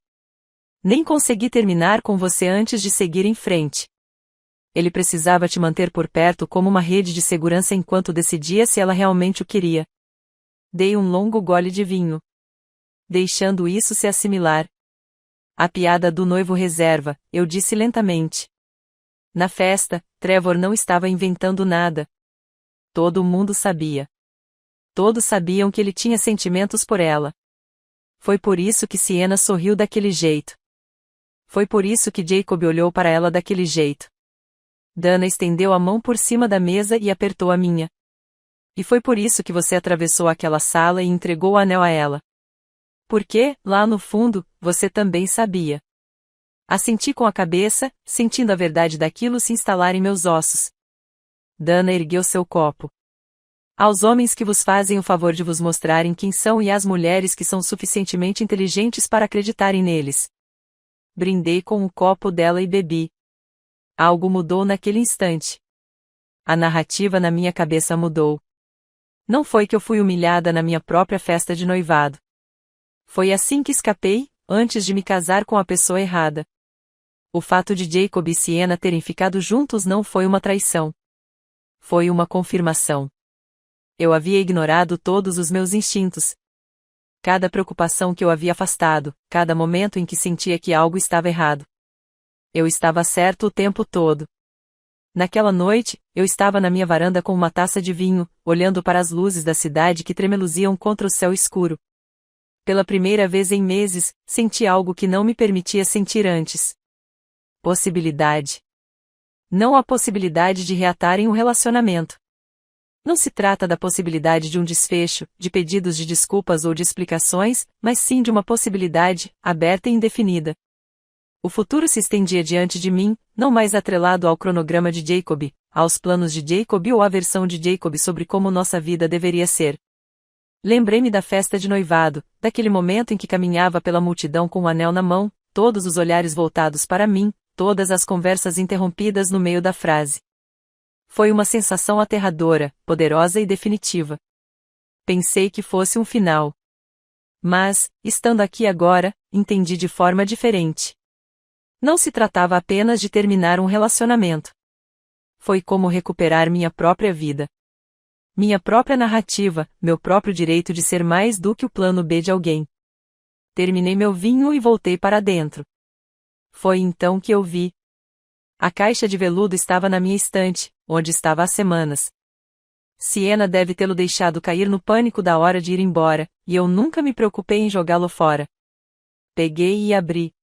Nem consegui terminar com você antes de seguir em frente. Ele precisava te manter por perto como uma rede de segurança enquanto decidia se ela realmente o queria. Dei um longo gole de vinho. Deixando isso se assimilar. A piada do noivo reserva, eu disse lentamente. Na festa, Trevor não estava inventando nada. Todo mundo sabia. Todos sabiam que ele tinha sentimentos por ela. Foi por isso que Sienna sorriu daquele jeito. Foi por isso que Jacob olhou para ela daquele jeito. Dana estendeu a mão por cima da mesa e apertou a minha. E foi por isso que você atravessou aquela sala e entregou o anel a ela. Porque, lá no fundo, você também sabia. Assenti com a cabeça, sentindo a verdade daquilo se instalar em meus ossos. Dana ergueu seu copo. Aos homens que vos fazem o favor de vos mostrarem quem são e às mulheres que são suficientemente inteligentes para acreditarem neles. Brindei com o copo dela e bebi. Algo mudou naquele instante. A narrativa na minha cabeça mudou. Não foi que eu fui humilhada na minha própria festa de noivado. Foi assim que escapei, antes de me casar com a pessoa errada. O fato de Jacob e Sienna terem ficado juntos não foi uma traição. Foi uma confirmação. Eu havia ignorado todos os meus instintos. Cada preocupação que eu havia afastado, cada momento em que sentia que algo estava errado. Eu estava certo o tempo todo. Naquela noite, eu estava na minha varanda com uma taça de vinho, olhando para as luzes da cidade que tremeluziam contra o céu escuro. Pela primeira vez em meses, senti algo que não me permitia sentir antes. Possibilidade. Não a possibilidade de reatarem um relacionamento. Não se trata da possibilidade de um desfecho, de pedidos de desculpas ou de explicações, mas sim de uma possibilidade, aberta e indefinida. O futuro se estendia diante de mim, não mais atrelado ao cronograma de Jacob, aos planos de Jacob ou à versão de Jacob sobre como nossa vida deveria ser. Lembrei-me da festa de noivado, daquele momento em que caminhava pela multidão com o anel na mão, todos os olhares voltados para mim, todas as conversas interrompidas no meio da frase. Foi uma sensação aterradora, poderosa e definitiva. Pensei que fosse um final. Mas, estando aqui agora, entendi de forma diferente. Não se tratava apenas de terminar um relacionamento. Foi como recuperar minha própria vida. Minha própria narrativa, meu próprio direito de ser mais do que o plano B de alguém. Terminei meu vinho e voltei para dentro. Foi então que eu vi. A caixa de veludo estava na minha estante, onde estava há semanas. Sienna deve tê-lo deixado cair no pânico da hora de ir embora, e eu nunca me preocupei em jogá-lo fora. Peguei e abri.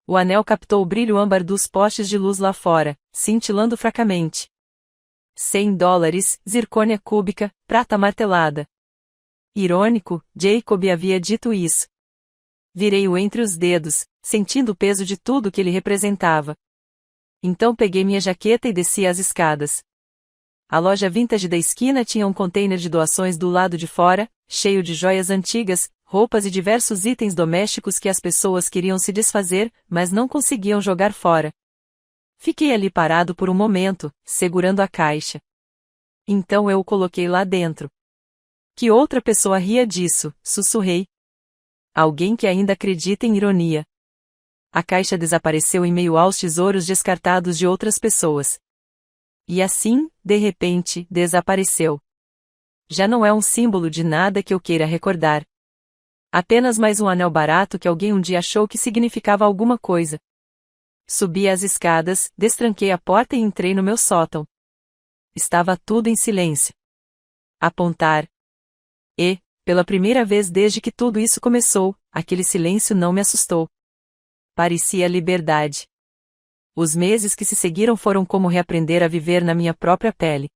O anel captou o brilho âmbar dos postes de luz lá fora, cintilando fracamente. $100, zircônia cúbica, prata martelada. Irônico, Jacob havia dito isso. Virei-o entre os dedos, sentindo o peso de tudo que ele representava. Então peguei minha jaqueta e desci as escadas. A loja vintage da esquina tinha um container de doações do lado de fora, cheio de joias antigas, roupas e diversos itens domésticos que as pessoas queriam se desfazer, mas não conseguiam jogar fora. Fiquei ali parado por um momento, segurando a caixa. Então eu o coloquei lá dentro. Que outra pessoa ria disso, sussurrei. Alguém que ainda acredita em ironia. A caixa desapareceu em meio aos tesouros descartados de outras pessoas. E assim, de repente, desapareceu. Já não é um símbolo de nada que eu queira recordar. Apenas mais um anel barato que alguém um dia achou que significava alguma coisa. Subi as escadas, destranquei a porta e entrei no meu sótão. Estava tudo em silêncio. Apontar. E, pela primeira vez desde que tudo isso começou, aquele silêncio não me assustou. Parecia liberdade. Os meses que se seguiram foram como reaprender a viver na minha própria pele.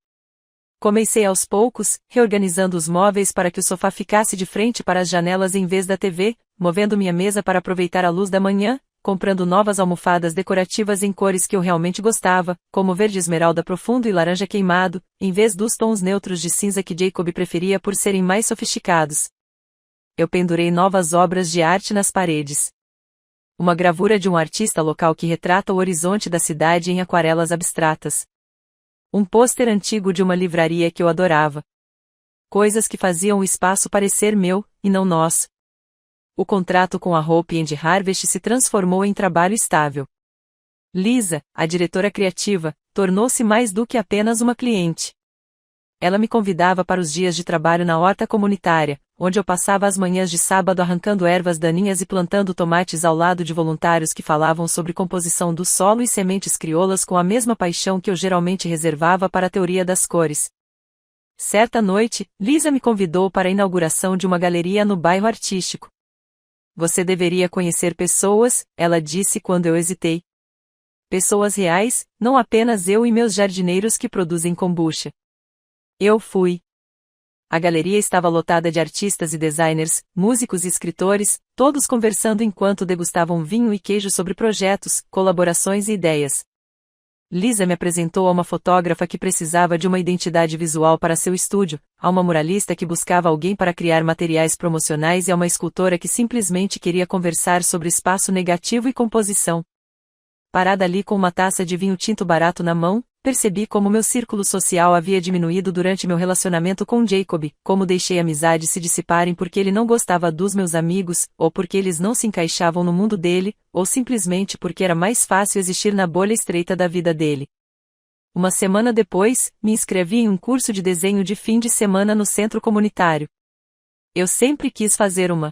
Comecei aos poucos, reorganizando os móveis para que o sofá ficasse de frente para as janelas em vez da TV, movendo minha mesa para aproveitar a luz da manhã, comprando novas almofadas decorativas em cores que eu realmente gostava, como verde esmeralda profundo e laranja queimado, em vez dos tons neutros de cinza que Jacob preferia por serem mais sofisticados. Eu pendurei novas obras de arte nas paredes. Uma gravura de um artista local que retrata o horizonte da cidade em aquarelas abstratas. Um pôster antigo de uma livraria que eu adorava. Coisas que faziam o espaço parecer meu, e não nosso. O contrato com a Hope and Harvest se transformou em trabalho estável. Lisa, a diretora criativa, tornou-se mais do que apenas uma cliente. Ela me convidava para os dias de trabalho na horta comunitária, onde eu passava as manhãs de sábado arrancando ervas daninhas e plantando tomates ao lado de voluntários que falavam sobre composição do solo e sementes crioulas com a mesma paixão que eu geralmente reservava para a teoria das cores. Certa noite, Lisa me convidou para a inauguração de uma galeria no bairro artístico. Você deveria conhecer pessoas, ela disse quando eu hesitei. Pessoas reais, não apenas eu e meus jardineiros que produzem kombucha. Eu fui. A galeria estava lotada de artistas e designers, músicos e escritores, todos conversando enquanto degustavam vinho e queijo sobre projetos, colaborações e ideias. Lisa me apresentou a uma fotógrafa que precisava de uma identidade visual para seu estúdio, a uma muralista que buscava alguém para criar materiais promocionais e a uma escultora que simplesmente queria conversar sobre espaço negativo e composição. Parada ali com uma taça de vinho tinto barato na mão, percebi como meu círculo social havia diminuído durante meu relacionamento com Jacob, como deixei amizades se dissiparem porque ele não gostava dos meus amigos, ou porque eles não se encaixavam no mundo dele, ou simplesmente porque era mais fácil existir na bolha estreita da vida dele. Uma semana depois, me inscrevi em um curso de desenho de fim de semana no centro comunitário. Eu sempre quis fazer uma.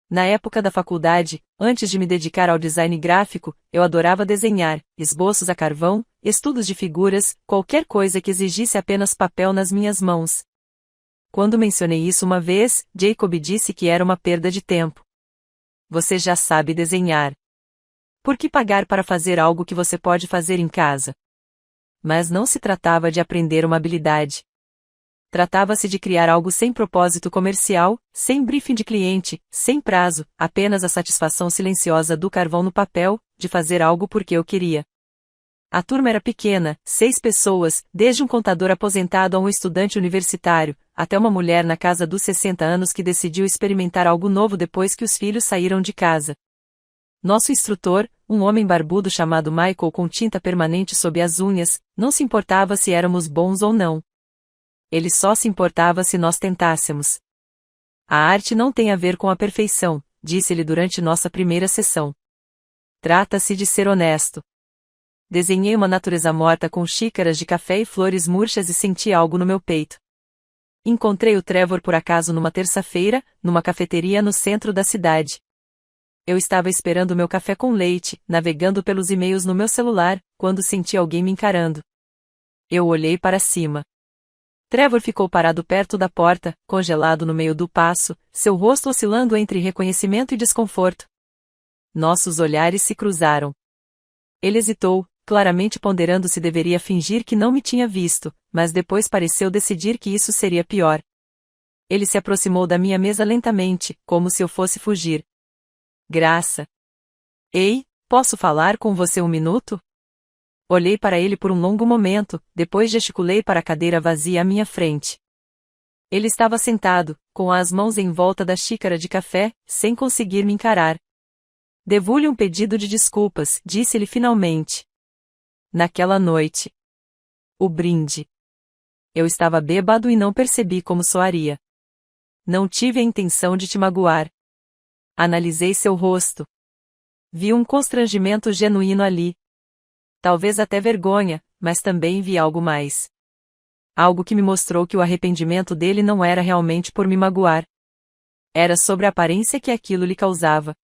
Na época da faculdade, antes de me dedicar ao design gráfico, eu adorava desenhar, esboços a carvão, estudos de figuras, qualquer coisa que exigisse apenas papel nas minhas mãos. Quando mencionei isso uma vez, Jacob disse que era uma perda de tempo. Você já sabe desenhar. Por que pagar para fazer algo que você pode fazer em casa? Mas não se tratava de aprender uma habilidade. Tratava-se de criar algo sem propósito comercial, sem briefing de cliente, sem prazo, apenas a satisfação silenciosa do carvão no papel, de fazer algo porque eu queria. A turma era pequena, 6 pessoas, desde um contador aposentado a um estudante universitário, até uma mulher na casa dos 60 anos que decidiu experimentar algo novo depois que os filhos saíram de casa. Nosso instrutor, um homem barbudo chamado Michael com tinta permanente sob as unhas, não se importava se éramos bons ou não. Ele só se importava se nós tentássemos. A arte não tem a ver com a perfeição, disse-ele durante nossa primeira sessão. Trata-se de ser honesto. Desenhei uma natureza morta com xícaras de café e flores murchas e senti algo no meu peito. Encontrei o Trevor por acaso numa terça-feira, numa cafeteria no centro da cidade. Eu estava esperando meu café com leite, navegando pelos e-mails no meu celular, quando senti alguém me encarando. Eu olhei para cima. Trevor ficou parado perto da porta, congelado no meio do passo, seu rosto oscilando entre reconhecimento e desconforto. Nossos olhares se cruzaram. Ele hesitou, claramente ponderando se deveria fingir que não me tinha visto, mas depois pareceu decidir que isso seria pior. Ele se aproximou da minha mesa lentamente, como se eu fosse fugir. Graça. Ei, posso falar com você um minuto? Olhei para ele por um longo momento, depois gesticulei para a cadeira vazia à minha frente. Ele estava sentado, com as mãos em volta da xícara de café, sem conseguir me encarar. Devo-lhe um pedido de desculpas, disse-ele finalmente. Naquela noite. O brinde. Eu estava bêbado e não percebi como soaria. Não tive a intenção de te magoar. Analisei seu rosto. Vi um constrangimento genuíno ali. Talvez até vergonha, mas também vi algo mais. Algo que me mostrou que o arrependimento dele não era realmente por me magoar. Era sobre a aparência que aquilo lhe causava.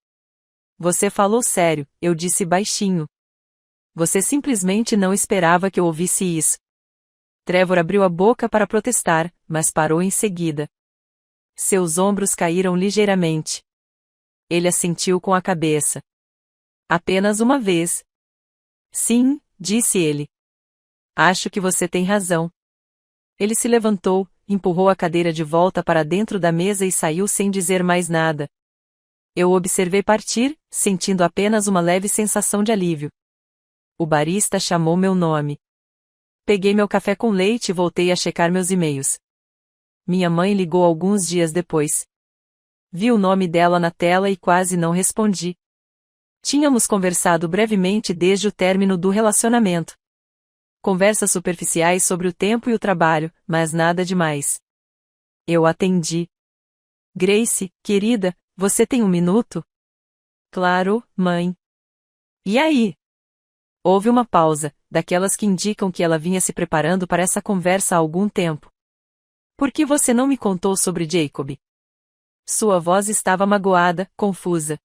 Você falou sério, eu disse baixinho. Você simplesmente não esperava que eu ouvisse isso. Trevor abriu a boca para protestar, mas parou em seguida. Seus ombros caíram ligeiramente. Ele assentiu com a cabeça. Apenas uma vez. Sim, disse ele. Acho que você tem razão. Ele se levantou, empurrou a cadeira de volta para dentro da mesa e saiu sem dizer mais nada. Eu o observei partir, sentindo apenas uma leve sensação de alívio. O barista chamou meu nome. Peguei meu café com leite e voltei a checar meus e-mails. Minha mãe ligou alguns dias depois. Vi o nome dela na tela e quase não respondi. Tínhamos conversado brevemente desde o término do relacionamento. Conversas superficiais sobre o tempo e o trabalho, mas nada demais. Eu atendi. Grace, querida, você tem um minuto? Claro, mãe. E aí? Houve uma pausa, daquelas que indicam que ela vinha se preparando para essa conversa há algum tempo. Por que você não me contou sobre Jacob? Sua voz estava magoada, confusa.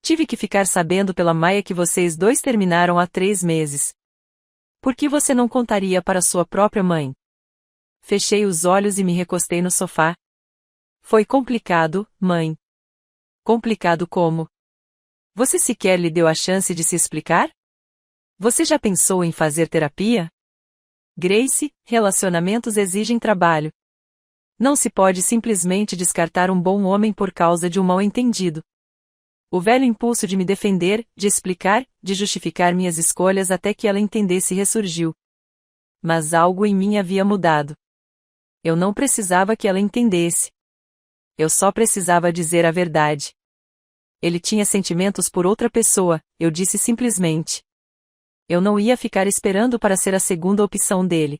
Tive que ficar sabendo pela Maia que vocês dois terminaram há 3 meses. Por que você não contaria para sua própria mãe? Fechei os olhos e me recostei no sofá. Foi complicado, mãe. Complicado como? Você sequer lhe deu a chance de se explicar? Você já pensou em fazer terapia? Grace, relacionamentos exigem trabalho. Não se pode simplesmente descartar um bom homem por causa de um mal-entendido. O velho impulso de me defender, de explicar, de justificar minhas escolhas até que ela entendesse ressurgiu. Mas algo em mim havia mudado. Eu não precisava que ela entendesse. Eu só precisava dizer a verdade. Ele tinha sentimentos por outra pessoa, eu disse simplesmente. Eu não ia ficar esperando para ser a segunda opção dele.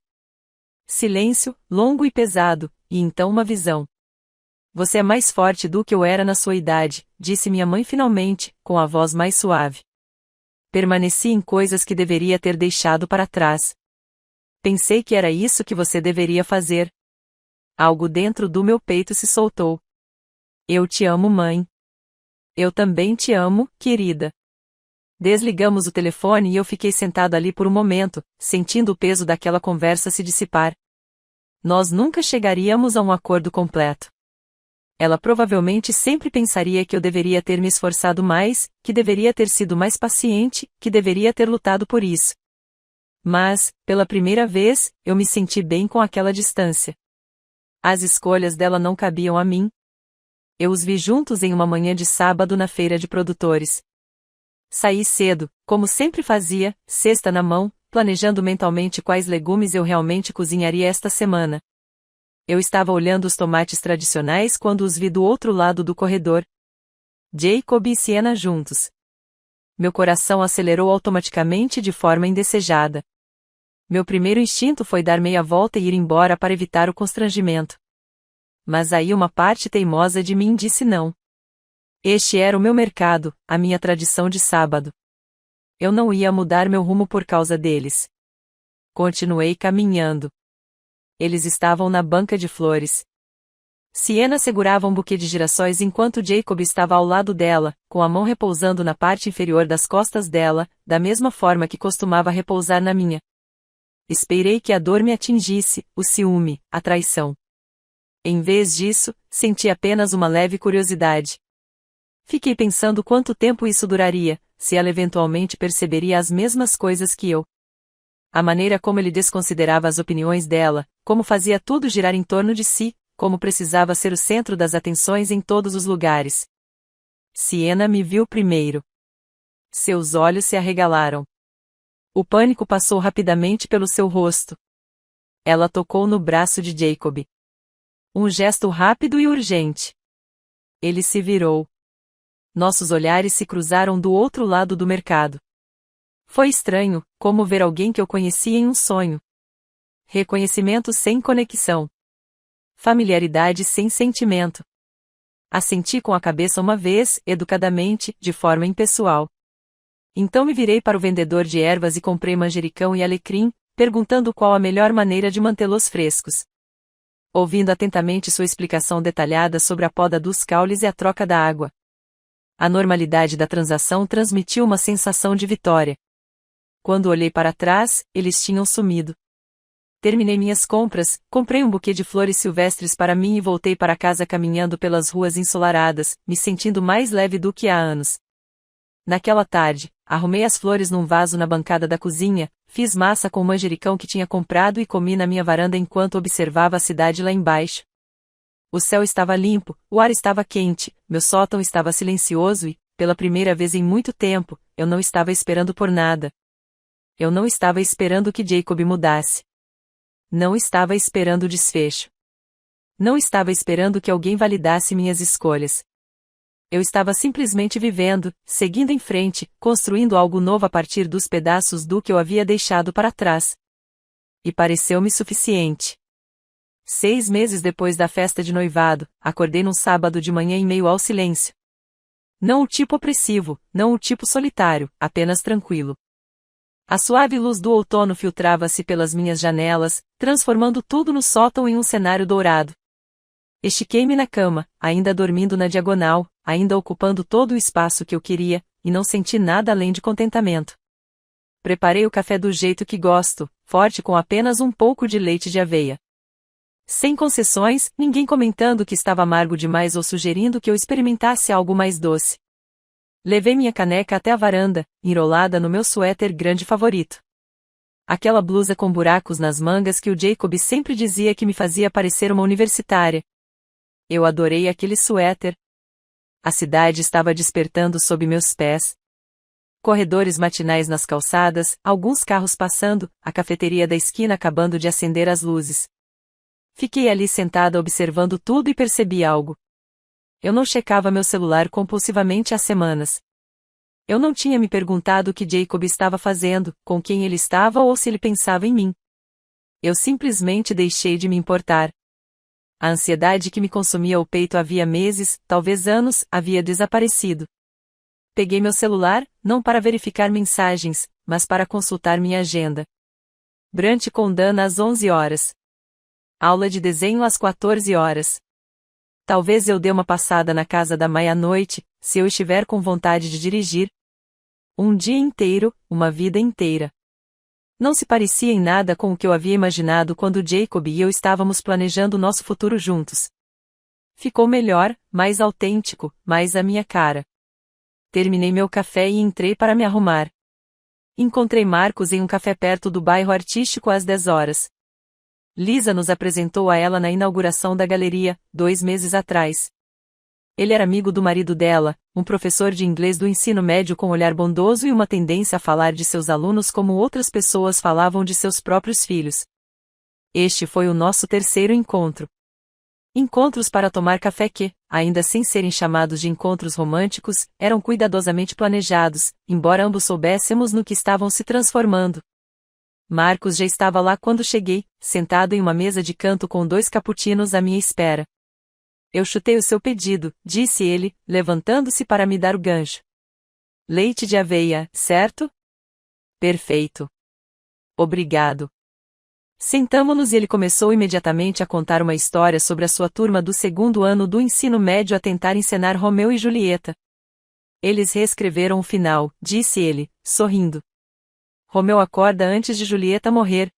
Silêncio, longo e pesado, e então uma visão. Você é mais forte do que eu era na sua idade, disse minha mãe finalmente, com a voz mais suave. Permaneci em coisas que deveria ter deixado para trás. Pensei que era isso que você deveria fazer. Algo dentro do meu peito se soltou. Eu te amo, mãe. Eu também te amo, querida. Desligamos o telefone e eu fiquei sentado ali por um momento, sentindo o peso daquela conversa se dissipar. Nós nunca chegaríamos a um acordo completo. Ela provavelmente sempre pensaria que eu deveria ter me esforçado mais, que deveria ter sido mais paciente, que deveria ter lutado por isso. Mas, pela primeira vez, eu me senti bem com aquela distância. As escolhas dela não cabiam a mim. Eu os vi juntos em uma manhã de sábado na feira de produtores. Saí cedo, como sempre fazia, cesta na mão, planejando mentalmente quais legumes eu realmente cozinharia esta semana. Eu estava olhando os tomates tradicionais quando os vi do outro lado do corredor. Jacob e Sienna juntos. Meu coração acelerou automaticamente de forma indesejada. Meu primeiro instinto foi dar meia volta e ir embora para evitar o constrangimento. Mas aí uma parte teimosa de mim disse não. Este era o meu mercado, a minha tradição de sábado. Eu não ia mudar meu rumo por causa deles. Continuei caminhando. Eles estavam na banca de flores. Sienna segurava um buquê de girassóis enquanto Jacob estava ao lado dela, com a mão repousando na parte inferior das costas dela, da mesma forma que costumava repousar na minha. Esperei que a dor me atingisse, o ciúme, a traição. Em vez disso, senti apenas uma leve curiosidade. Fiquei pensando quanto tempo isso duraria, se ela eventualmente perceberia as mesmas coisas que eu. A maneira como ele desconsiderava as opiniões dela, como fazia tudo girar em torno de si, como precisava ser o centro das atenções em todos os lugares. Sienna me viu primeiro. Seus olhos se arregalaram. O pânico passou rapidamente pelo seu rosto. Ela tocou no braço de Jacob. Um gesto rápido e urgente. Ele se virou. Nossos olhares se cruzaram do outro lado do mercado. Foi estranho, como ver alguém que eu conhecia em um sonho. Reconhecimento sem conexão. Familiaridade sem sentimento. Assenti com a cabeça uma vez, educadamente, de forma impessoal. Então me virei para o vendedor de ervas e comprei manjericão e alecrim, perguntando qual a melhor maneira de mantê-los frescos. Ouvindo atentamente sua explicação detalhada sobre a poda dos caules e a troca da água. A normalidade da transação transmitiu uma sensação de vitória. Quando olhei para trás, eles tinham sumido. Terminei minhas compras, comprei um buquê de flores silvestres para mim e voltei para casa caminhando pelas ruas ensolaradas, me sentindo mais leve do que há anos. Naquela tarde, arrumei as flores num vaso na bancada da cozinha, fiz massa com o manjericão que tinha comprado e comi na minha varanda enquanto observava a cidade lá embaixo. O céu estava limpo, o ar estava quente, meu sótão estava silencioso e, pela primeira vez em muito tempo, eu não estava esperando por nada. Eu não estava esperando que Jacob mudasse. Não estava esperando o desfecho. Não estava esperando que alguém validasse minhas escolhas. Eu estava simplesmente vivendo, seguindo em frente, construindo algo novo a partir dos pedaços do que eu havia deixado para trás. E pareceu-me suficiente. 6 meses depois da festa de noivado, acordei num sábado de manhã em meio ao silêncio. Não o tipo opressivo, não o tipo solitário, apenas tranquilo. A suave luz do outono filtrava-se pelas minhas janelas, transformando tudo no sótão em um cenário dourado. Estiquei-me na cama, ainda dormindo na diagonal, ainda ocupando todo o espaço que eu queria, e não senti nada além de contentamento. Preparei o café do jeito que gosto, forte com apenas um pouco de leite de aveia. Sem concessões, ninguém comentando que estava amargo demais ou sugerindo que eu experimentasse algo mais doce. Levei minha caneca até a varanda, enrolada no meu suéter grande favorito. Aquela blusa com buracos nas mangas que o Jacob sempre dizia que me fazia parecer uma universitária. Eu adorei aquele suéter. A cidade estava despertando sob meus pés. Corredores matinais nas calçadas, alguns carros passando, a cafeteria da esquina acabando de acender as luzes. Fiquei ali sentada observando tudo e percebi algo. Eu não checava meu celular compulsivamente há semanas. Eu não tinha me perguntado o que Jacob estava fazendo, com quem ele estava ou se ele pensava em mim. Eu simplesmente deixei de me importar. A ansiedade que me consumia o peito havia meses, talvez anos, havia desaparecido. Peguei meu celular, não para verificar mensagens, mas para consultar minha agenda. Brunch com Dana às 11 horas. Aula de desenho às 14 horas. Talvez eu dê uma passada na casa da Mai à noite, se eu estiver com vontade de dirigir. Um dia inteiro, uma vida inteira. Não se parecia em nada com o que eu havia imaginado quando Jacob e eu estávamos planejando nosso futuro juntos. Ficou melhor, mais autêntico, mais a minha cara. Terminei meu café e entrei para me arrumar. Encontrei Marcos em um café perto do bairro artístico às 10 horas. Lisa nos apresentou a ela na inauguração da galeria, 2 meses atrás. Ele era amigo do marido dela, um professor de inglês do ensino médio com olhar bondoso e uma tendência a falar de seus alunos como outras pessoas falavam de seus próprios filhos. Este foi o nosso terceiro encontro. Encontros para tomar café que, ainda sem serem chamados de encontros românticos, eram cuidadosamente planejados, embora ambos soubéssemos no que estavam se transformando. Marcos já estava lá quando cheguei, sentado em uma mesa de canto com 2 cappuccinos à minha espera. Eu chutei o seu pedido, disse ele, levantando-se para me dar o gancho. Leite de aveia, certo? Perfeito. Obrigado. Sentamo-nos e ele começou imediatamente a contar uma história sobre a sua turma do 2º ano do ensino médio a tentar encenar Romeu e Julieta. Eles reescreveram o final, disse ele, sorrindo. Romeu acorda antes de Julieta morrer.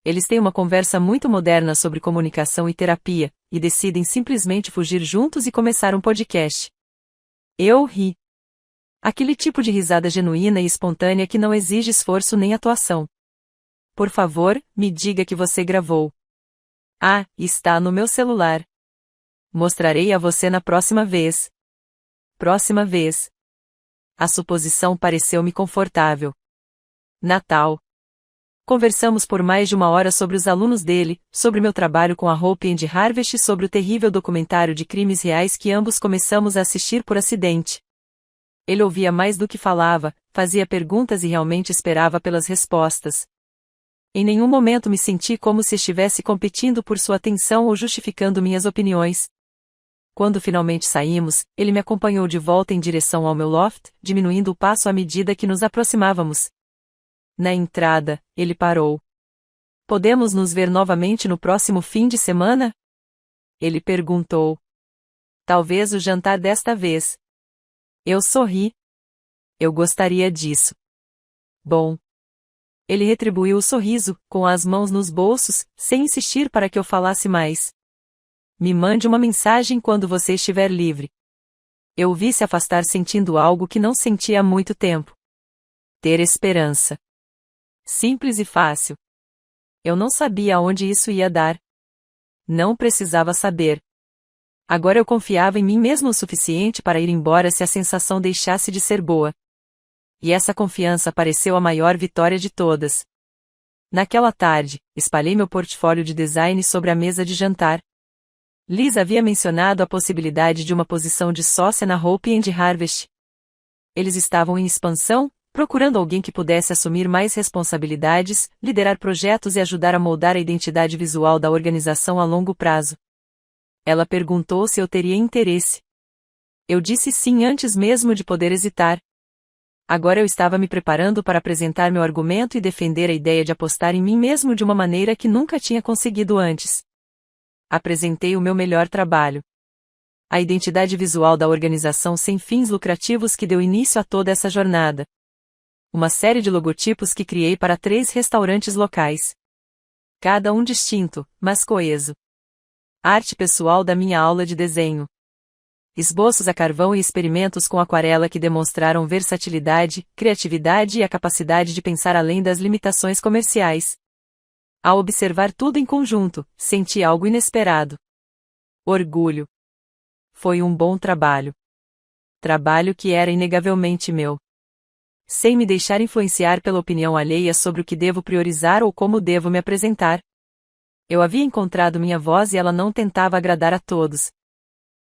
Eles têm uma conversa muito moderna sobre comunicação e terapia, e decidem simplesmente fugir juntos e começar um podcast. Eu ri. Aquele tipo de risada genuína e espontânea que não exige esforço nem atuação. Por favor, me diga que você gravou. Ah, está no meu celular. Mostrarei a você na próxima vez. Próxima vez. A suposição pareceu-me confortável. Natal. Conversamos por mais de 1 hora sobre os alunos dele, sobre meu trabalho com a Hope and Harvest e sobre o terrível documentário de crimes reais que ambos começamos a assistir por acidente. Ele ouvia mais do que falava, fazia perguntas e realmente esperava pelas respostas. Em nenhum momento me senti como se estivesse competindo por sua atenção ou justificando minhas opiniões. Quando finalmente saímos, ele me acompanhou de volta em direção ao meu loft, diminuindo o passo à medida que nos aproximávamos. Na entrada, ele parou. Podemos nos ver novamente no próximo fim de semana? Ele perguntou. Talvez o jantar desta vez. Eu sorri. Eu gostaria disso. Bom. Ele retribuiu o sorriso, com as mãos nos bolsos, sem insistir para que eu falasse mais. Me mande uma mensagem quando você estiver livre. Eu o vi se afastar sentindo algo que não sentia há muito tempo. Ter esperança. Simples e fácil. Eu não sabia aonde isso ia dar. Não precisava saber. Agora eu confiava em mim mesmo o suficiente para ir embora se a sensação deixasse de ser boa. E essa confiança pareceu a maior vitória de todas. Naquela tarde, espalhei meu portfólio de design sobre a mesa de jantar. Liz havia mencionado a possibilidade de uma posição de sócia na Hope and Harvest. Eles estavam em expansão, procurando alguém que pudesse assumir mais responsabilidades, liderar projetos e ajudar a moldar a identidade visual da organização a longo prazo. Ela perguntou se eu teria interesse. Eu disse sim antes mesmo de poder hesitar. Agora eu estava me preparando para apresentar meu argumento e defender a ideia de apostar em mim mesmo de uma maneira que nunca tinha conseguido antes. Apresentei o meu melhor trabalho. A identidade visual da organização sem fins lucrativos que deu início a toda essa jornada. Uma série de logotipos que criei para 3 restaurantes locais. Cada um distinto, mas coeso. Arte pessoal da minha aula de desenho. Esboços a carvão e experimentos com aquarela que demonstraram versatilidade, criatividade e a capacidade de pensar além das limitações comerciais. Ao observar tudo em conjunto, senti algo inesperado. Orgulho. Foi um bom trabalho. Trabalho que era inegavelmente meu. Sem me deixar influenciar pela opinião alheia sobre o que devo priorizar ou como devo me apresentar. Eu havia encontrado minha voz e ela não tentava agradar a todos.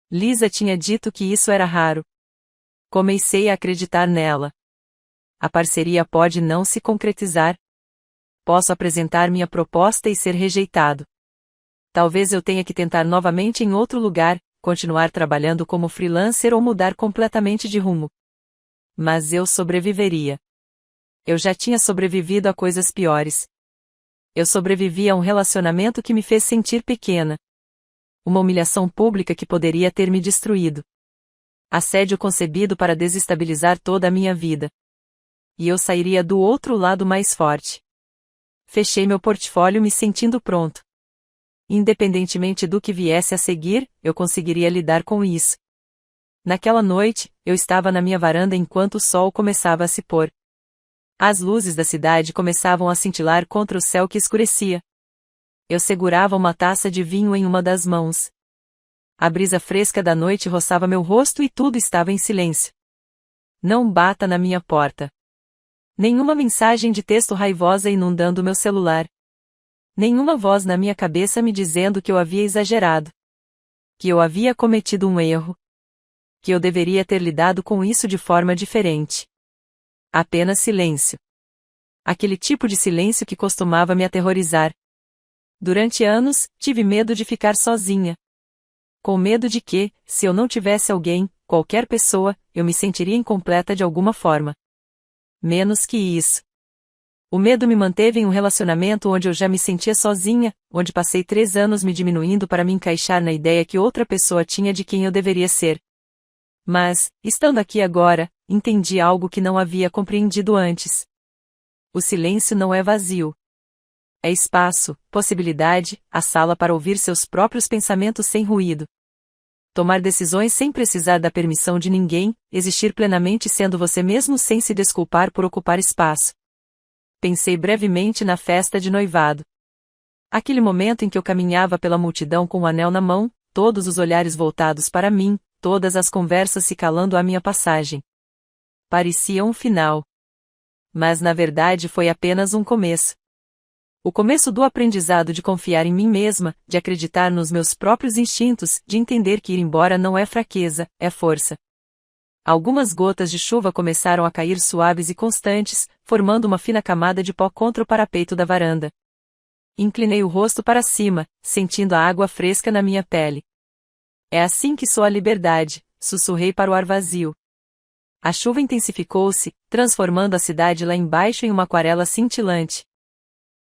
Lisa tinha dito que isso era raro. Comecei a acreditar nela. A parceria pode não se concretizar. Posso apresentar minha proposta e ser rejeitado. Talvez eu tenha que tentar novamente em outro lugar, continuar trabalhando como freelancer ou mudar completamente de rumo. Mas eu sobreviveria. Eu já tinha sobrevivido a coisas piores. Eu sobrevivi a um relacionamento que me fez sentir pequena. Uma humilhação pública que poderia ter me destruído. Assédio concebido para desestabilizar toda a minha vida. E eu sairia do outro lado mais forte. Fechei meu portfólio me sentindo pronto. Independentemente do que viesse a seguir, eu conseguiria lidar com isso. Naquela noite, eu estava na minha varanda enquanto o sol começava a se pôr. As luzes da cidade começavam a cintilar contra o céu que escurecia. Eu segurava uma taça de vinho em uma das mãos. A brisa fresca da noite roçava meu rosto e tudo estava em silêncio. Não bata na minha porta. Nenhuma mensagem de texto raivosa inundando meu celular. Nenhuma voz na minha cabeça me dizendo que eu havia exagerado. Que eu havia cometido um erro. Que eu deveria ter lidado com isso de forma diferente. Apenas silêncio. Aquele tipo de silêncio que costumava me aterrorizar. Durante anos, tive medo de ficar sozinha. Com medo de que, se eu não tivesse alguém, qualquer pessoa, eu me sentiria incompleta de alguma forma. Menos que isso. O medo me manteve em um relacionamento onde eu já me sentia sozinha, onde passei 3 anos me diminuindo para me encaixar na ideia que outra pessoa tinha de quem eu deveria ser. Mas, estando aqui agora, entendi algo que não havia compreendido antes. O silêncio não é vazio. É espaço, possibilidade, a sala para ouvir seus próprios pensamentos sem ruído. Tomar decisões sem precisar da permissão de ninguém, existir plenamente sendo você mesmo sem se desculpar por ocupar espaço. Pensei brevemente na festa de noivado. Aquele momento em que eu caminhava pela multidão com o anel na mão, todos os olhares voltados para mim, todas as conversas se calando à minha passagem. Parecia um final. Mas na verdade foi apenas um começo. O começo do aprendizado de confiar em mim mesma, de acreditar nos meus próprios instintos, de entender que ir embora não é fraqueza, é força. Algumas gotas de chuva começaram a cair suaves e constantes, formando uma fina camada de pó contra o parapeito da varanda. Inclinei o rosto para cima, sentindo a água fresca na minha pele. É assim que sou a liberdade, sussurrei para o ar vazio. A chuva intensificou-se, transformando a cidade lá embaixo em uma aquarela cintilante.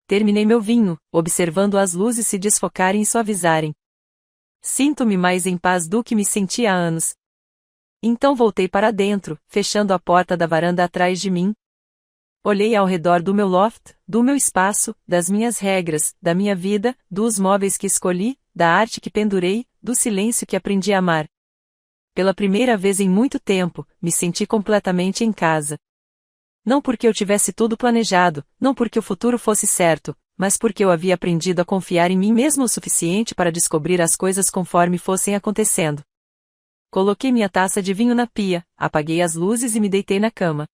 Terminei meu vinho, observando as luzes se desfocarem e suavizarem. Sinto-me mais em paz do que me senti há anos. Então voltei para dentro, fechando a porta da varanda atrás de mim. Olhei ao redor do meu loft, do meu espaço, das minhas regras, da minha vida, dos móveis que escolhi, da arte que pendurei, do silêncio que aprendi a amar. Pela primeira vez em muito tempo, me senti completamente em casa. Não porque eu tivesse tudo planejado, não porque o futuro fosse certo, mas porque eu havia aprendido a confiar em mim mesmo o suficiente para descobrir as coisas conforme fossem acontecendo. Coloquei minha taça de vinho na pia, apaguei as luzes e me deitei na cama.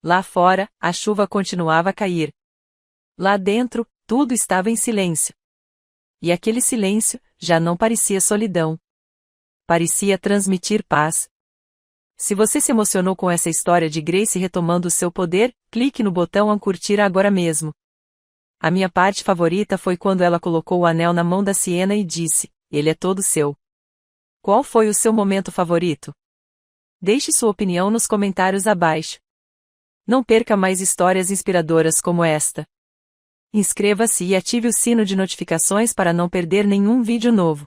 Lá fora, a chuva continuava a cair. Lá dentro, tudo estava em silêncio. E aquele silêncio, já não parecia solidão. Parecia transmitir paz. Se você se emocionou com essa história de Grace retomando o seu poder, clique no botão curtir agora mesmo. A minha parte favorita foi quando ela colocou o anel na mão da Sienna e disse, ele é todo seu. Qual foi o seu momento favorito? Deixe sua opinião nos comentários abaixo. Não perca mais histórias inspiradoras como esta. Inscreva-se e ative o sino de notificações para não perder nenhum vídeo novo.